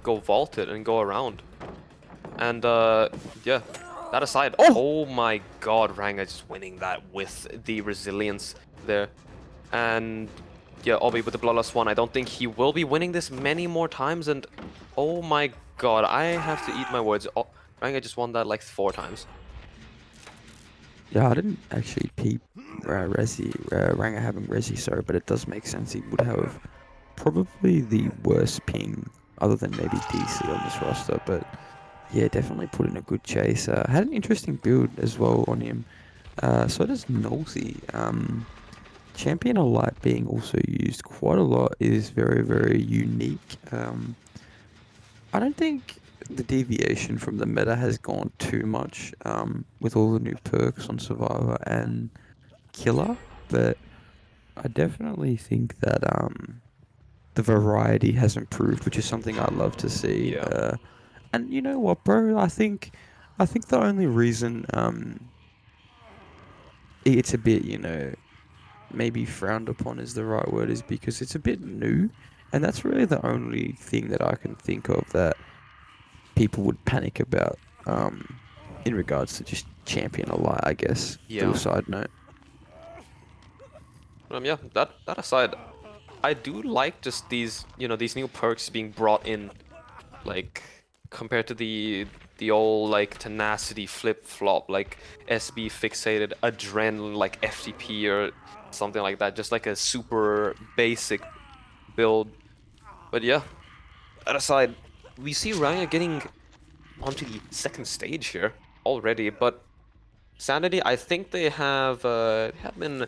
go vault it and go around. And yeah, that aside, oh my god, Ranga just winning that with the resilience there. And yeah, Obi with the Bloodlust one, I don't think he will be winning this many more times. And oh my god, I have to eat my words. Oh, Ranga just won that like 4 times. Yeah, I didn't actually peep Ranger having Resi, sorry, but it does make sense. He would have probably the worst ping, other than maybe DC on this roster, but yeah, definitely put in a good chase. Had an interesting build as well on him. So does Nosy. Champion Alight being also used quite a lot is very, very unique. I don't think the deviation from the meta has gone too much with all the new perks on Survivor and Killer, but I definitely think that the variety has improved, which is something I love to see. Yeah. And you know what, bro? I think the only reason it's a bit, maybe frowned upon is the right word, is because it's a bit new, and that's really the only thing that I can think of that people would panic about in regards to just champion a lot, I guess. To a Yeah. side note. Yeah, that aside, I do like just these, these new perks being brought in, like compared to the old like tenacity flip flop, like SB fixated adrenaline, like FTP or something like that, just like a super basic build. But yeah, that aside, we see Raya getting onto the second stage here already, but Sanity, I think they have been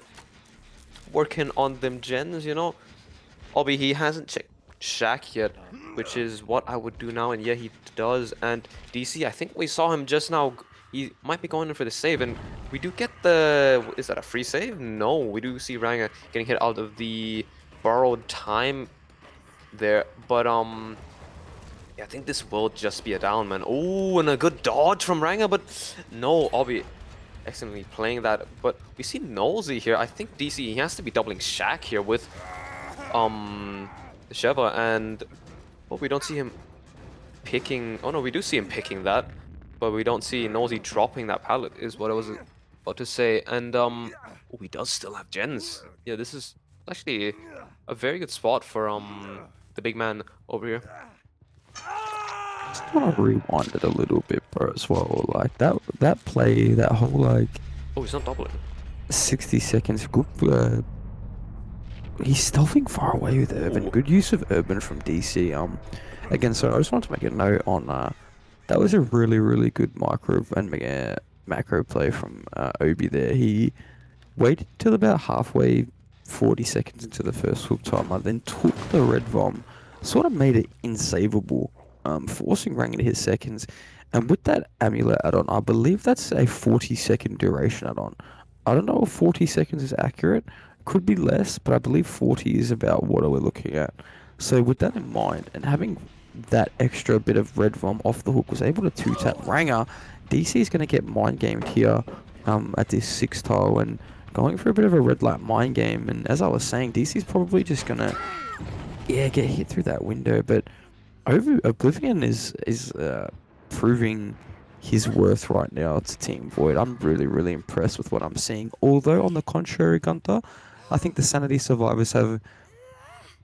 working on them gens. Obby, he hasn't checked Shaq yet, which is what I would do now, and yeah, he does. And DC, I think we saw him just now. He might be going in for the save, and we do get the... Is that a free save? No, we do see Ranga getting hit out of the borrowed time there. But, yeah, I think this will just be a down, man. Oh, and a good dodge from Ranga, but no, Obby accidentally playing that. But we see Nosy here. I think DC, he has to be doubling Shaq here with Sheva, and oh, we don't see him picking. Oh no, we do see him picking that, but we don't see Nosy dropping that pallet, is what I was about to say. And oh, he does still have gens. Yeah, this is actually a very good spot for the big man over here. Just want to rewind it a little bit, bro, as well. Like that play, that whole like Oh, he's not doubling. 60 seconds. Good. He's stealthing far away with Urban. Ooh. Good use of Urban from DC. Again, so I just want to make a note on that was a really, really good micro and macro play from Obi there. He waited till about halfway, 40 seconds into the first hook timer, then took the red bomb, sort of made it insavable, forcing Rang into his seconds. And with that amulet add-on, I believe that's a 40-second duration add-on. I don't know if 40 seconds is accurate. Could be less, but I believe 40 is about what we're looking at. So with that in mind, and having that extra bit of red vom off the hook, was able to 2-tap Ranger. DC is going to get mind gamed here at this 6 tile and going for a bit of a red light mind game. And as I was saying, DC is probably just going to get hit through that window. But Oblivion is proving his worth right now to Team Void. I'm really, really impressed with what I'm seeing. Although, on the contrary, Gunther, I think the Sanity survivors have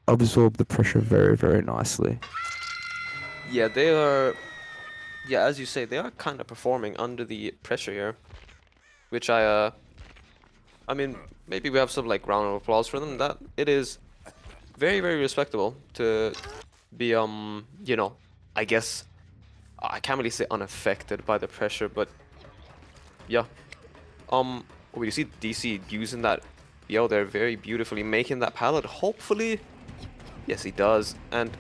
absorbed the pressure very, very nicely. Yeah, they are. Yeah, as you say, they are kind of performing under the pressure here, which I mean, maybe we have some like round of applause for them. That it is very, very respectable to be I guess I can't really say unaffected by the pressure, but yeah. We see DC using that there very beautifully, making that pallet. Hopefully Yes, he does. And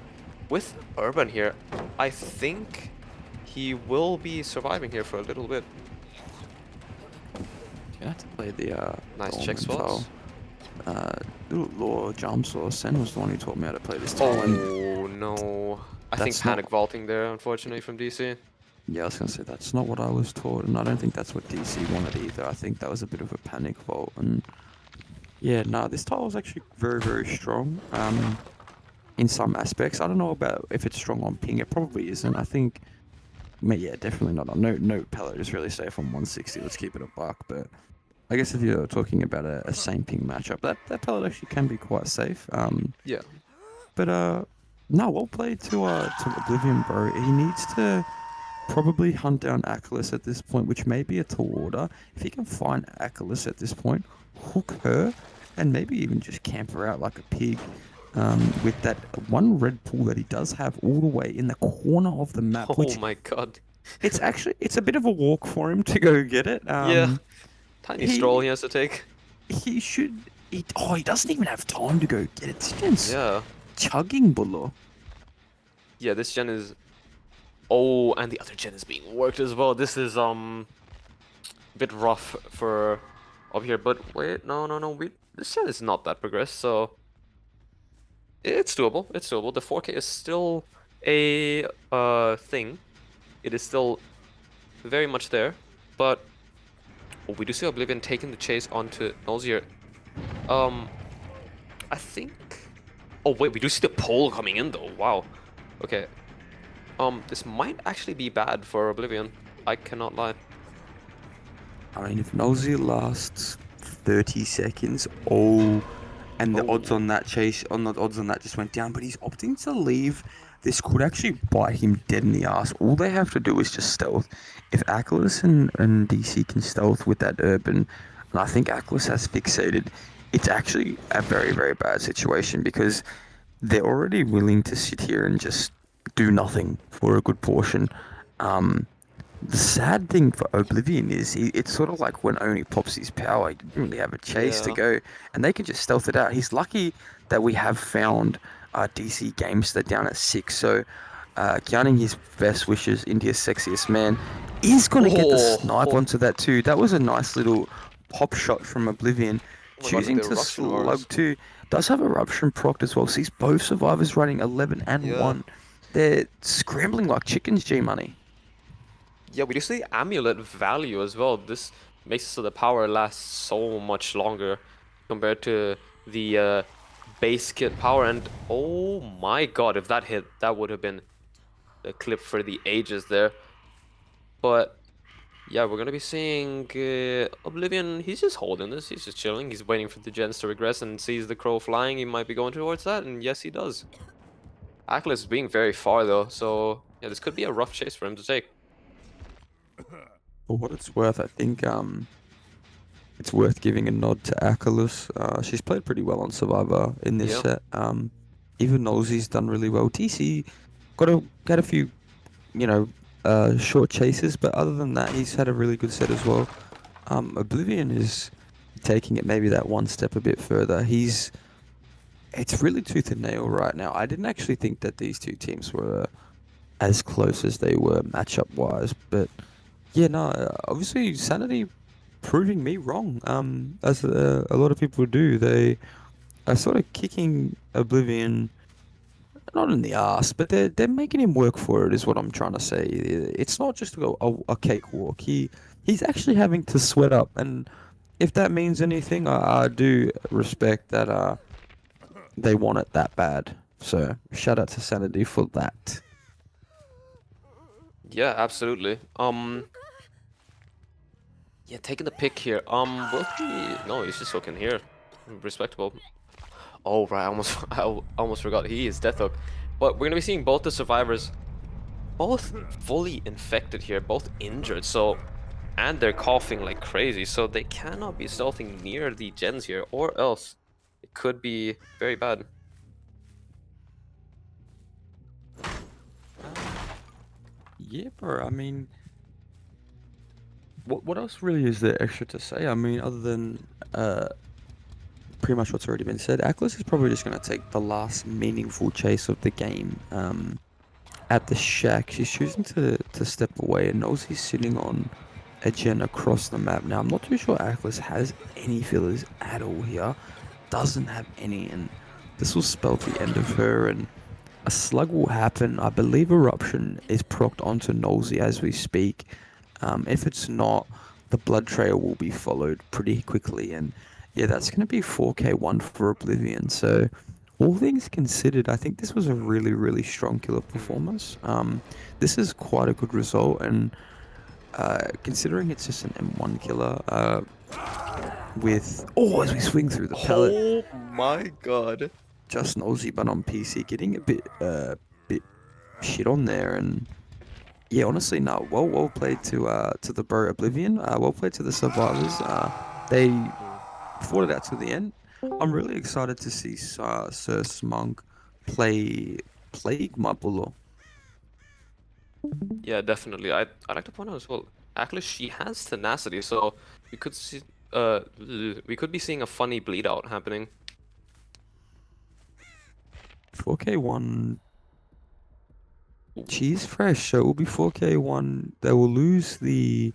with Urban here, I think he will be surviving here for a little bit. You have to play the Nice check Ornament tile. spots. Little Law jumps or Sen was the one who taught me how to play this tile, and Oh no. I think that's not. panic vaulting there, unfortunately, from DC. Yeah, I was gonna say that's not what I was taught, and I don't think that's what DC wanted either. I think that was a bit of a panic vault, and yeah, no, this tile is actually very, very strong. In some aspects, I don't know about if it's strong on ping. It probably isn't. I think, yeah, definitely not. No pellet is really safe on 160. Let's keep it a buck, but I guess if you're talking about a same ping matchup, that pellet actually can be quite safe. Yeah. But no, well played to Oblivion, bro. He needs to probably hunt down Achilles at this point, which may be a tall order. If he can find Achilles at this point, hook her, and maybe even just camp her out like a pig. With that one red pool that he does have all the way in the corner of the map, Oh which my god. it's a bit of a walk for him to go get it. Yeah. Tiny stroll He he has to take. he should he doesn't even have time to go get it. This gen's Yeah. chugging below. Yeah, this gen is... Oh, and the other gen is being worked as well. This is, a bit rough for up here. But wait, no. This gen is not that progressed, so... It's doable. It's doable. The 4K is still a thing. It is still very much there, but oh, we do see Oblivion taking the chase onto Nolzier. Um, I think. Oh wait, we do see the pole coming in though. Wow. Okay. This might actually be bad for Oblivion. I cannot lie. I mean, if Nosy lasts 30 seconds, oh, and the odds Oh, on that chase, on the odds on that just went down. But he's opting to leave. This could actually bite him dead in the ass. All they have to do is just stealth. If Achilles and DC can stealth with that Urban, and I think Achilles has fixated, it's actually a very, very bad situation because they're already willing to sit here and just do nothing for a good portion. Um, the sad thing for Oblivion is it's sort of like when Oni pops his power, he didn't really have a chase to yeah. go, and they can just stealth it out. He's lucky that we have found DC Gamester down at 6, so counting his best wishes, India's sexiest man, is going to get the snipe Oh, onto that too. That was a nice little pop shot from Oblivion. oh my god, with Choosing the to eruption wars. slug too, does have eruption proc as well. Sees both survivors running 11 and Yeah. 1. They're scrambling like chickens, G Money. Yeah, we do see amulet value as well. This makes it so the power lasts so much longer compared to the base kit power. And oh my god, if that hit, that would have been the clip for the ages there. But yeah, we're gonna be seeing Oblivion. He's just holding this. He's just chilling. He's waiting for the gens to regress and sees the crow flying. He might be going towards that, and yes, he does. Atlas is being very far though, so yeah, this could be a rough chase for him to take. For what it's worth, I think it's worth giving a nod to Achilles. She's played pretty well on Survivor in this Yeah. set. Even Nosey's done really well. TC got a few, you know, short chases, but other than that, he's had a really good set as well. Oblivion is taking it maybe that one step a bit further. It's really tooth and nail right now. I didn't actually think that these two teams were as close as they were matchup wise, but yeah, no, obviously Sanity proving me wrong. As a lot of people do, they are sort of kicking Oblivion not in the ass, but they're making him work for it. Is what I'm trying to say. It's not just a cakewalk. He's actually having to sweat up, and if that means anything, I do respect that. They want it that bad. So shout out to Sanity for that. Yeah, absolutely. Yeah, taking the pick here. Will he? No, he's just hooking here. Respectable. Oh, right. I almost forgot. He is death hook. But we're gonna be seeing both the survivors, both fully infected here, both injured. So, and they're coughing like crazy. So they cannot be stealthing near the gens here, or else it could be very bad. Yeah, bro. I mean, what else really is there extra to say? I mean, other than pretty much what's already been said. Atlas is probably just going to take the last meaningful chase of the game. At the shack, she's choosing to step away, and Nosey's sitting on a gen across the map. Now, I'm not too sure Atlas has any fillers at all here. Doesn't have any, and this will spell the end of her, and a slug will happen. I believe Eruption is procced onto Nosey as we speak. If it's not, the blood trail will be followed pretty quickly, and yeah, that's going to be 4K1 for Oblivion. So, all things considered, I think this was a really, really strong killer performance. This is quite a good result, and considering it's just an M1 killer, with as we swing through the pallet, Oh my god. just Nosy, but on PC, getting a bit shit on there, and yeah, honestly, no, well played to the Bro Oblivion, well played to the survivors. They fought it out to the end. I'm really excited to see Sir Smunk play Plague Mapulo. Yeah, definitely. I'd like to point out as well. Actually, she has tenacity, so we could see we could be seeing a funny bleed out happening. 4K1, she's fresh, so it will be 4K1. They will lose the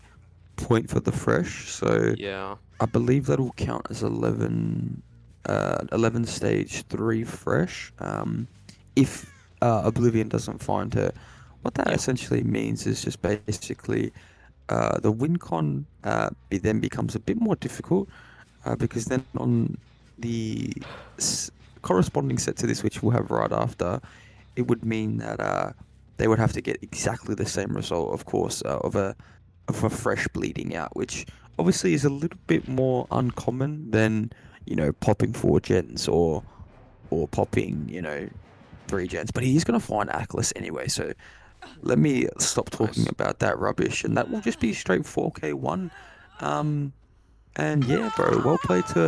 point for the fresh, so Yeah. I believe that will count as 11 stage 3 fresh. If Oblivion doesn't find her, what that Yeah. essentially means is just basically the win con it then becomes a bit more difficult because then on the corresponding set to this, which we'll have right after, it would mean that they would have to get exactly the same result, of course, of a fresh bleeding out, which obviously is a little bit more uncommon than popping 4 gens or popping 3 gens. But he's gonna find Atlas anyway, so let me stop talking Nice. about that rubbish, and that will just be straight 4K1. And yeah, bro, well played to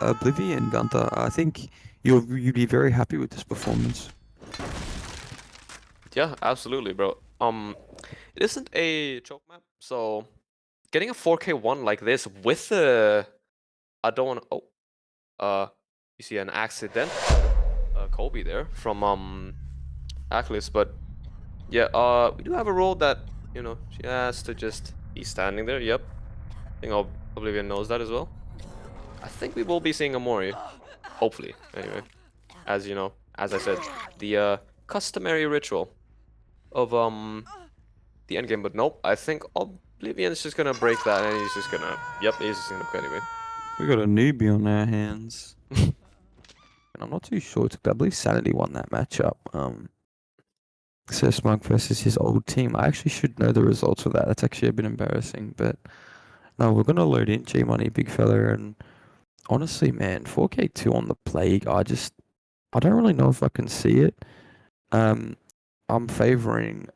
Oblivion, Gunther. I think you'd be very happy with this performance. Yeah, absolutely, bro. It isn't a choke map, so getting a 4K1 like this with the I don't want to. You see an accident, Kobe there from Atlas, but yeah, we do have a role that she has to just be standing there. Yep, I think Oblivion knows that as well. I think we will be seeing a Mori, hopefully. Anyway, as you know, as I said, the customary ritual of the endgame, but nope. I think Oblivion's just gonna break that, and he's just gonna. Yep, he's just gonna quit anyway. We got a newbie on our hands. And I'm not too sure. I believe Sanity won that matchup. So Smug versus his old team. I actually should know the results of that. That's actually a bit embarrassing. But no, we're gonna load in G Money, big fella, and honestly, man, 4K2 on the Plague. I don't really know if I can see it. I'm favoring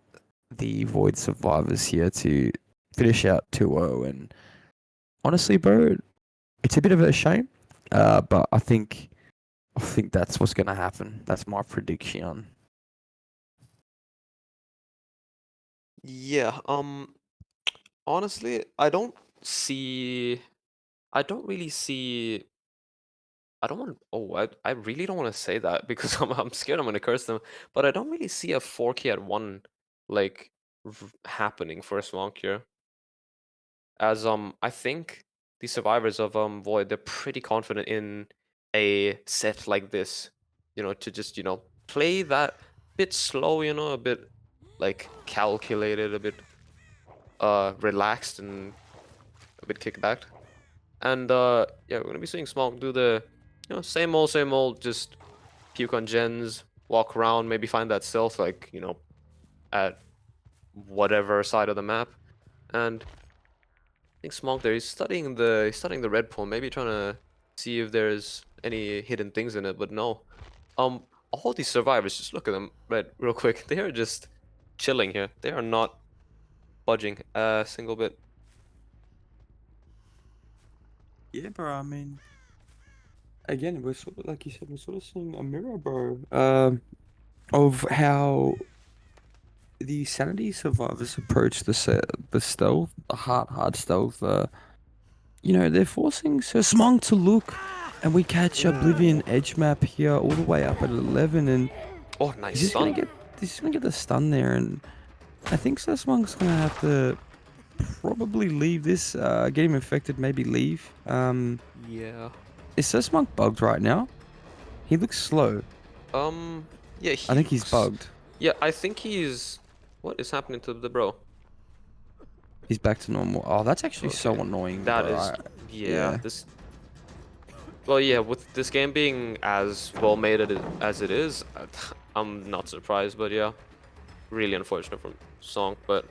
the Void Survivors here to finish out 2-0, and honestly, bro, it's a bit of a shame. But I think that's what's gonna happen. That's my prediction. Yeah. Honestly, I don't really see. I don't want. Oh, I really don't want to say that because I'm scared I'm gonna curse them. But I don't really see a 4K at one like happening for a Swank here. As I think the survivors of Void, they're pretty confident in a set like this. To just play that bit slow. A bit like calculated, a bit relaxed and a bit kickback. And yeah, we're gonna be seeing Smoke do the same old, just puke on gens, walk around, maybe find that stealth like, at whatever side of the map. And I think Smoke there, he's studying the red pool, maybe trying to see if there's any hidden things in it, but no. All these survivors, just look at them, red, real quick. They are just chilling here. They are not budging a single bit. Yeah, bro. I mean, again, we're sort of like you said, we're sort of seeing a mirror, bro, of how the Sanity survivors approach the stealth, the hard stealth. They're forcing Sir Smong to look And we catch Oblivion edge map here all the way up at 11, and Oh, nice he's just gonna stun. get the stun there, and I think Sesmonk's gonna have to probably leave this, get him infected, maybe leave. Yeah. Is Sesmonk bugged right now? He looks slow. Um, yeah, I he think he's looks... bugged. Yeah, I think he's... What is happening to the bro? He's back to normal. Oh, that's actually so Okay. annoying, That bro. is... Yeah, Yeah. this... Well, yeah, with this game being as well made as it is, I'm not surprised, but yeah. Really unfortunate from Song, but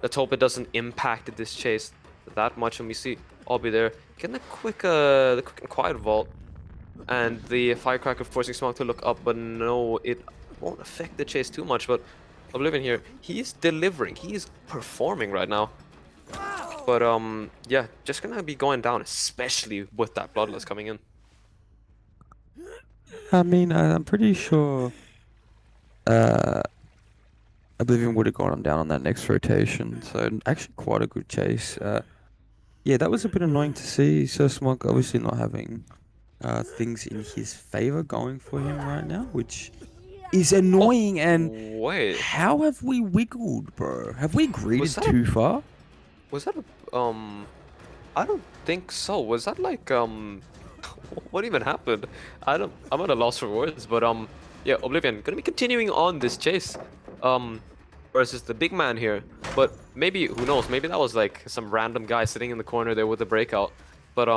let's hope it doesn't impact this chase that much, and we see I'll be there. Getting the quick and quiet vault, and the firecracker forcing Smog to look up, but no, it won't affect the chase too much. But Oblivion here, he's delivering, he's performing right now. But yeah, just gonna be going down, especially with that Bloodlust coming in. I mean, I'm pretty sure Oblivion would have gone down on that next rotation. So actually quite a good chase. Yeah, that was a bit annoying to see. Sir Smog obviously not having things in his favor going for him right now, which is Oh, annoying. And wait, how have we wiggled, bro? Have we was greeted that a too far? was that a I don't think so. Was that like what even happened? I'm at a loss for words, but yeah, Oblivion gonna be continuing on this chase. Versus the big man here. But maybe who knows, maybe that was like some random guy sitting in the corner there with the breakout. But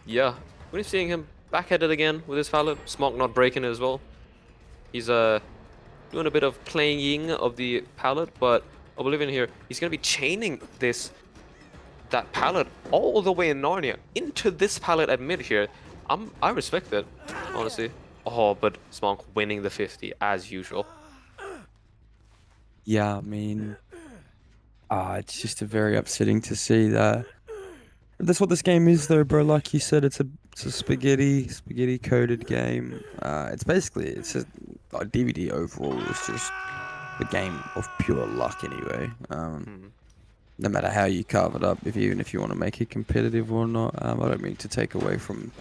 yeah. We're seeing him backheaded again with his pallet. Smoke not breaking it as well. He's doing a bit of playing of the pallet, but Oblivion here, he's gonna be chaining that pallet all the way in Narnia into this pallet at mid here. I respect it, honestly. Oh, but Smonk winning the 50 as usual. Yeah, I mean, it's just a very upsetting to see that. That's what this game is, though, bro. Like you said, it's a spaghetti coded game. It's a DVD overall. It's just a game of pure luck, anyway. Hmm. No matter how you carve it up, even if you want to make it competitive or not. I don't mean to take away from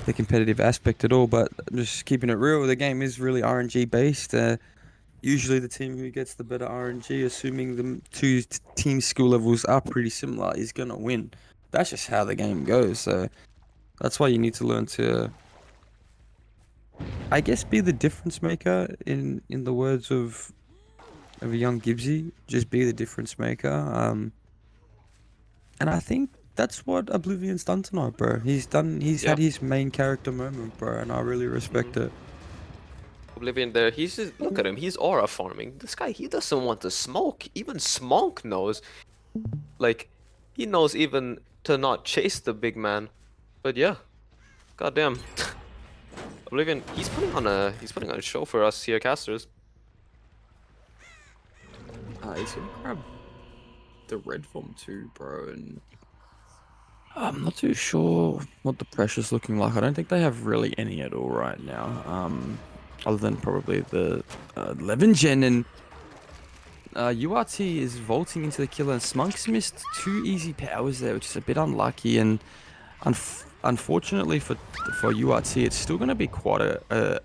the competitive aspect at all, but just keeping it real, the game is really RNG based. Usually the team who gets the better RNG, assuming the two team skill levels are pretty similar, is gonna win. That's just how the game goes. So that's why you need to learn to, I guess, be the difference maker. In the words of a young Gibbsy, just be the difference maker. And I think that's what Oblivion's done tonight, bro. He's Yeah. had his main character moment, bro, and I really respect it. Oblivion there, he's just, look at him, he's aura farming. This guy, he doesn't want to smoke. Even Smonk knows. Like, he knows even to not chase the big man. But yeah, goddamn. Oblivion, he's putting on a show for us here casters. He's gonna grab the red form too, bro, and I'm not too sure what the pressure's looking like. I don't think they have really any at all right now. Other than probably the 11 gen, and URT is vaulting into the killer, and Smunk's missed 2 easy powers there, which is a bit unlucky. And unfortunately for URT, it's still going to be quite a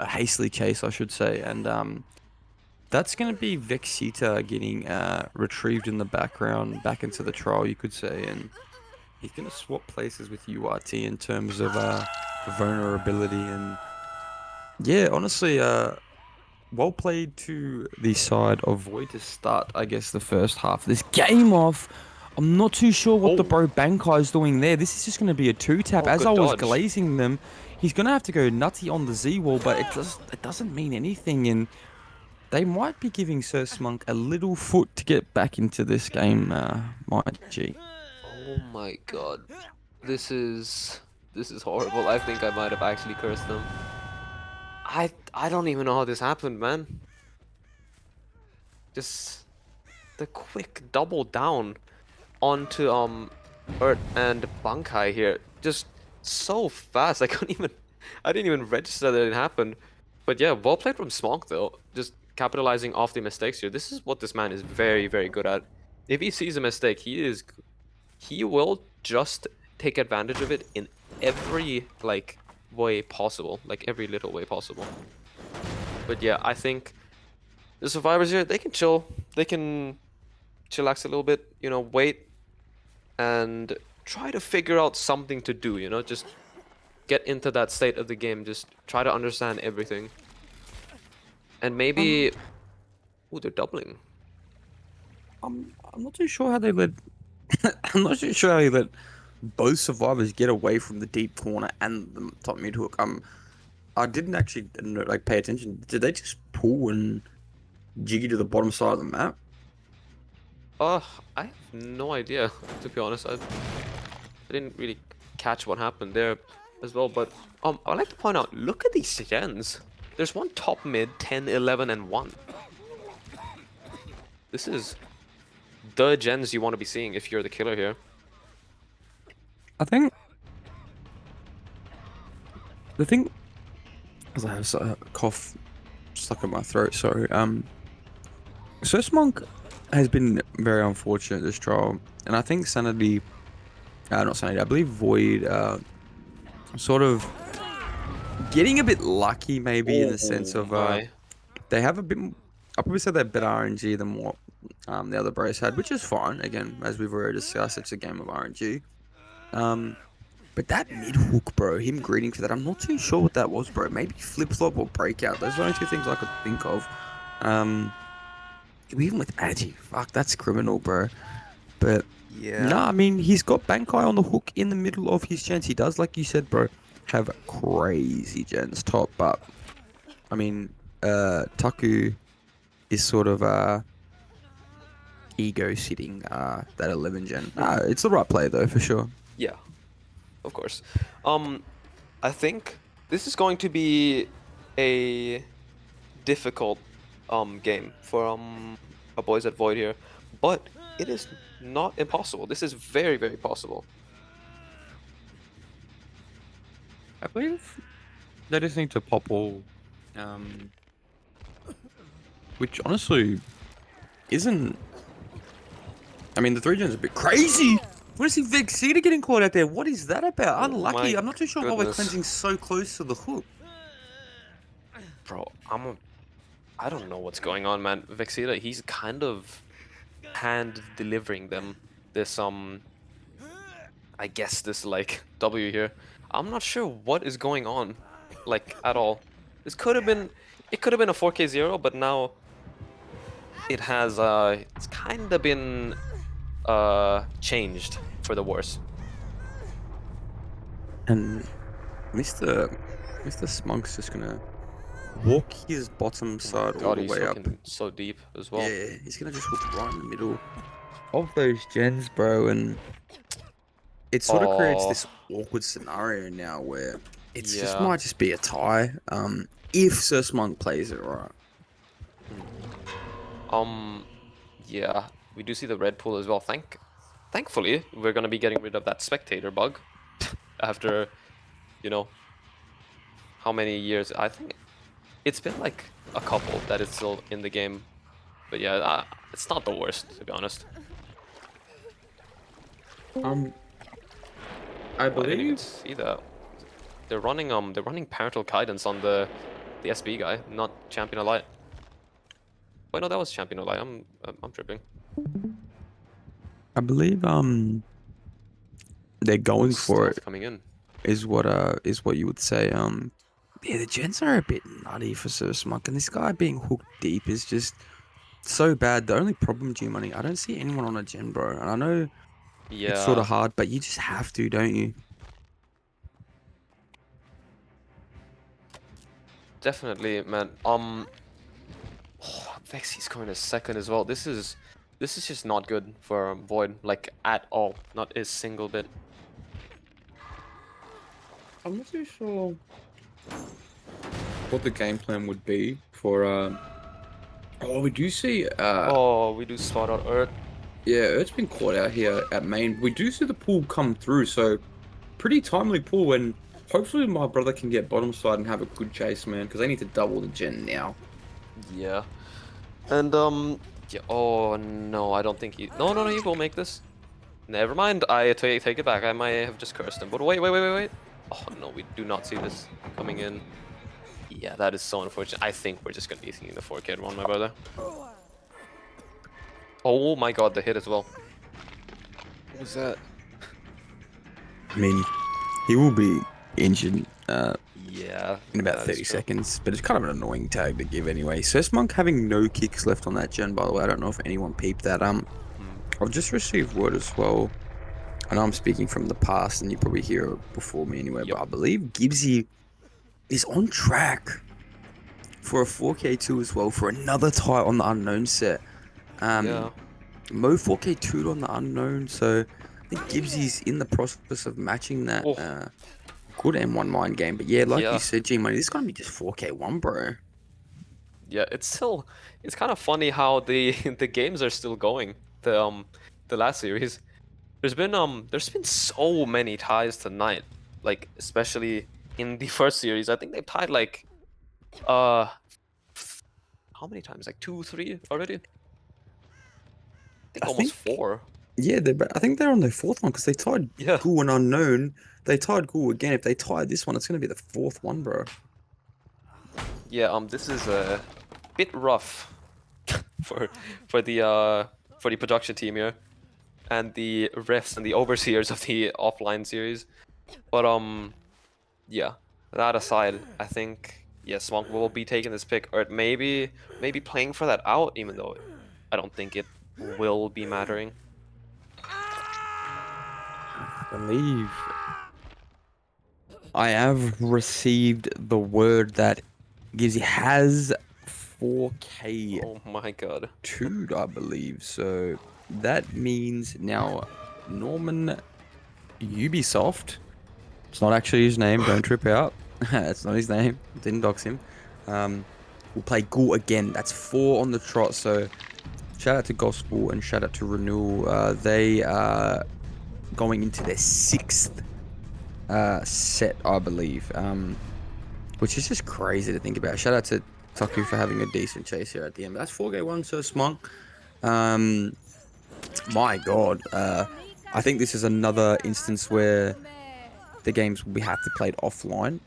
hastily chase, I should say. And that's going to be Vexita getting retrieved in the background, back into the trial, you could say. And he's going to swap places with URT in terms of vulnerability. And yeah, honestly, well played to the side of Void to start, I guess, the first half of this game off. I'm not too sure what the bro Bankai is doing there. This is just going to be a 2-tap. Oh, As good I was dodge. glazing them, he's going to have to go nutty on the Z wall, but it doesn't mean anything. And they might be giving Sir Smunk a little foot to get back into this game, my G. Oh my god. This is horrible. I think I might have actually cursed them. I don't even know how this happened, man. Just the quick double down onto Earth and Bankai here. Just so fast. I didn't even register that it happened. But yeah, well played from Smonk though. Just capitalizing off the mistakes here. This is what this man is very, very good at. If he sees a mistake, he will just take advantage of it in every like way possible, like every little way possible. But yeah, I think the survivors here, they can chill, they can chillax a little bit, you know, wait and try to figure out something to do, you know, just get into that state of the game, just try to understand everything. And Um, maybe, oh, they're doubling. I'm not too sure how they let. I'm not too sure how they let both survivors get away from the deep corner and the top mid hook. I didn't actually like pay attention. Did they just pull and jiggy to the bottom side of the map? I have no idea, to be honest. I didn't really catch what happened there as well, but I'd like to point out, look at these gens. There's one top mid, 10, 11, and 1. This is the gens you want to be seeing if you're the killer here. I think the thing, as I have a cough stuck in my throat. Sorry. Sus Monk has been very unfortunate this trial, and I think Sanity, not Sanity, I believe Void, sort of getting a bit lucky maybe in the sense Oh of my. they have a bit. I'll probably say they have better RNG than what the other bros had, which is fine. Again, as we've already discussed, it's a game of RNG. But that mid hook, bro, him greeting for that, I'm not too sure what that was, bro. Maybe flip flop or breakout. Those are the only two things I could think of. Even with Agi, fuck, that's criminal, bro. But Yeah. nah, I mean, he's got Bankai on the hook in the middle of his gens. He does, like you said, bro, have crazy gens top. But I mean, Taku is sort of ego sitting that 11 gen. It's the right play though, for sure. Yeah, of course. I think this is going to be a difficult game for our boys at Void here, but it is not impossible. This is very, very possible. I believe they just need to pop all, which honestly isn't. I mean, the 3 gen's a bit crazy. What is he Vexita getting caught out there? What is that about? Oh my Unlucky. I'm not too sure why we're goodness. cleansing so close to the hook. Bro, I don't know what's going on, man. Vexita, he's kind of hand delivering them this I guess this like W here. I'm not sure what is going on, like at all. This could have been, it could have been a 4K0, but now it has it's kind of been changed for the worse. And Mr. Smonk's just gonna walk his bottom side all God, the he's way up. looking so deep as well. Yeah, he's gonna just hook right in the middle of those gens, bro, and it sort of creates Oh, this awkward scenario now where it's just yeah. might just be a tie. If Sir Monk plays it right. Yeah, we do see the red pool as well. Thankfully, we're gonna be getting rid of that spectator bug after, you know, how many years? I think it's been like a couple that is still in the game. But yeah, it's not the worst, to be honest. I I didn't even believe see that. They're running parental guidance on the SB guy, not Champion Elite. Wait, no, that was Champion Elite. I'm tripping. I believe they're going for Stealth it coming in. is what you would say. Yeah, the gens are a bit nutty for Sir Monk, and this guy being hooked deep is just so bad. The only problem, G Money, I don't see anyone on a gen, bro. And I know it's sort of Yeah, hard, but you just have to, don't you? definitely, man. Vexy's going to second as well. This is just not good for Void, like at all. Not a single bit. I'm not too sure what the game plan would be for. Oh, we do see. Oh, we do spot out Earth. Yeah, Earth's been caught out here at main. We do see the pool come through, so pretty timely pool. And hopefully my brother can get bottom side and have a good chase, man, because they need to double the gen now. Yeah. And yeah. Oh no, I don't think he. No, no, no. He will make this. Never mind. I take it back. I might have just cursed him. But wait. Oh no, we do not see this coming in. Yeah, that is so unfortunate. I think we're just gonna be seeing the 4K one, my brother. Oh my god, the hit as well. What was that? I mean, he will be injured Yeah, in about that is 30 true. seconds, but it's kind of an annoying tag to give anyway. Monk having no kicks left on that gen, by the way. I don't know if anyone peeped that. I've just received word as well. I know I'm speaking from the past, and you probably hear it before me anyway, Yep. but I believe Gibbsy is on track for a 4K2 as well for another tie on the unknown set. Yeah. Mo 4K2'd on the unknown, so I think Gibbsy's in the process of matching that Oh, good M1 mind game. But yeah, like you yeah. said, G Money, this is gonna be just 4K1, bro. Yeah, it's kind of funny how the the games are still going. The last series. There's been so many ties tonight. Like especially in the first series. I think they've tied like uh how many times? Like 2, 3 already? I think I almost think, 4. yeah, I think they're on their fourth one because they tied Yeah. Ghoul and Unknown. They tied Ghoul again. If they tie this one, it's gonna be the fourth one, bro. Yeah, this is a bit rough for for the uh for the production team here and the refs and the overseers of the offline series. But yeah, that aside, I think yes, Monk will be taking this pick or maybe playing for that out even though I don't think it will be mattering. I believe I have received the word that Gizzy has 4K Oh my god. 2, I believe. So that means now Norman Ubisoft. It's not actually his name. Don't trip out. It's not his name. Didn't dox him. We'll play Ghoul again. That's 4 on the trot. So shout out to Gospel and shout out to Renewal. They are going into their 6th set, I believe. Which is just crazy to think about. Shout out to Taku for having a decent chase here at the end. But that's 4K1, so Smunk. My God. I think this is another instance where the games will have to played offline.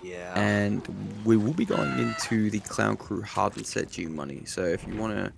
Yeah. And we will be going into the Clown Crew Hardened set G Money. So if you want to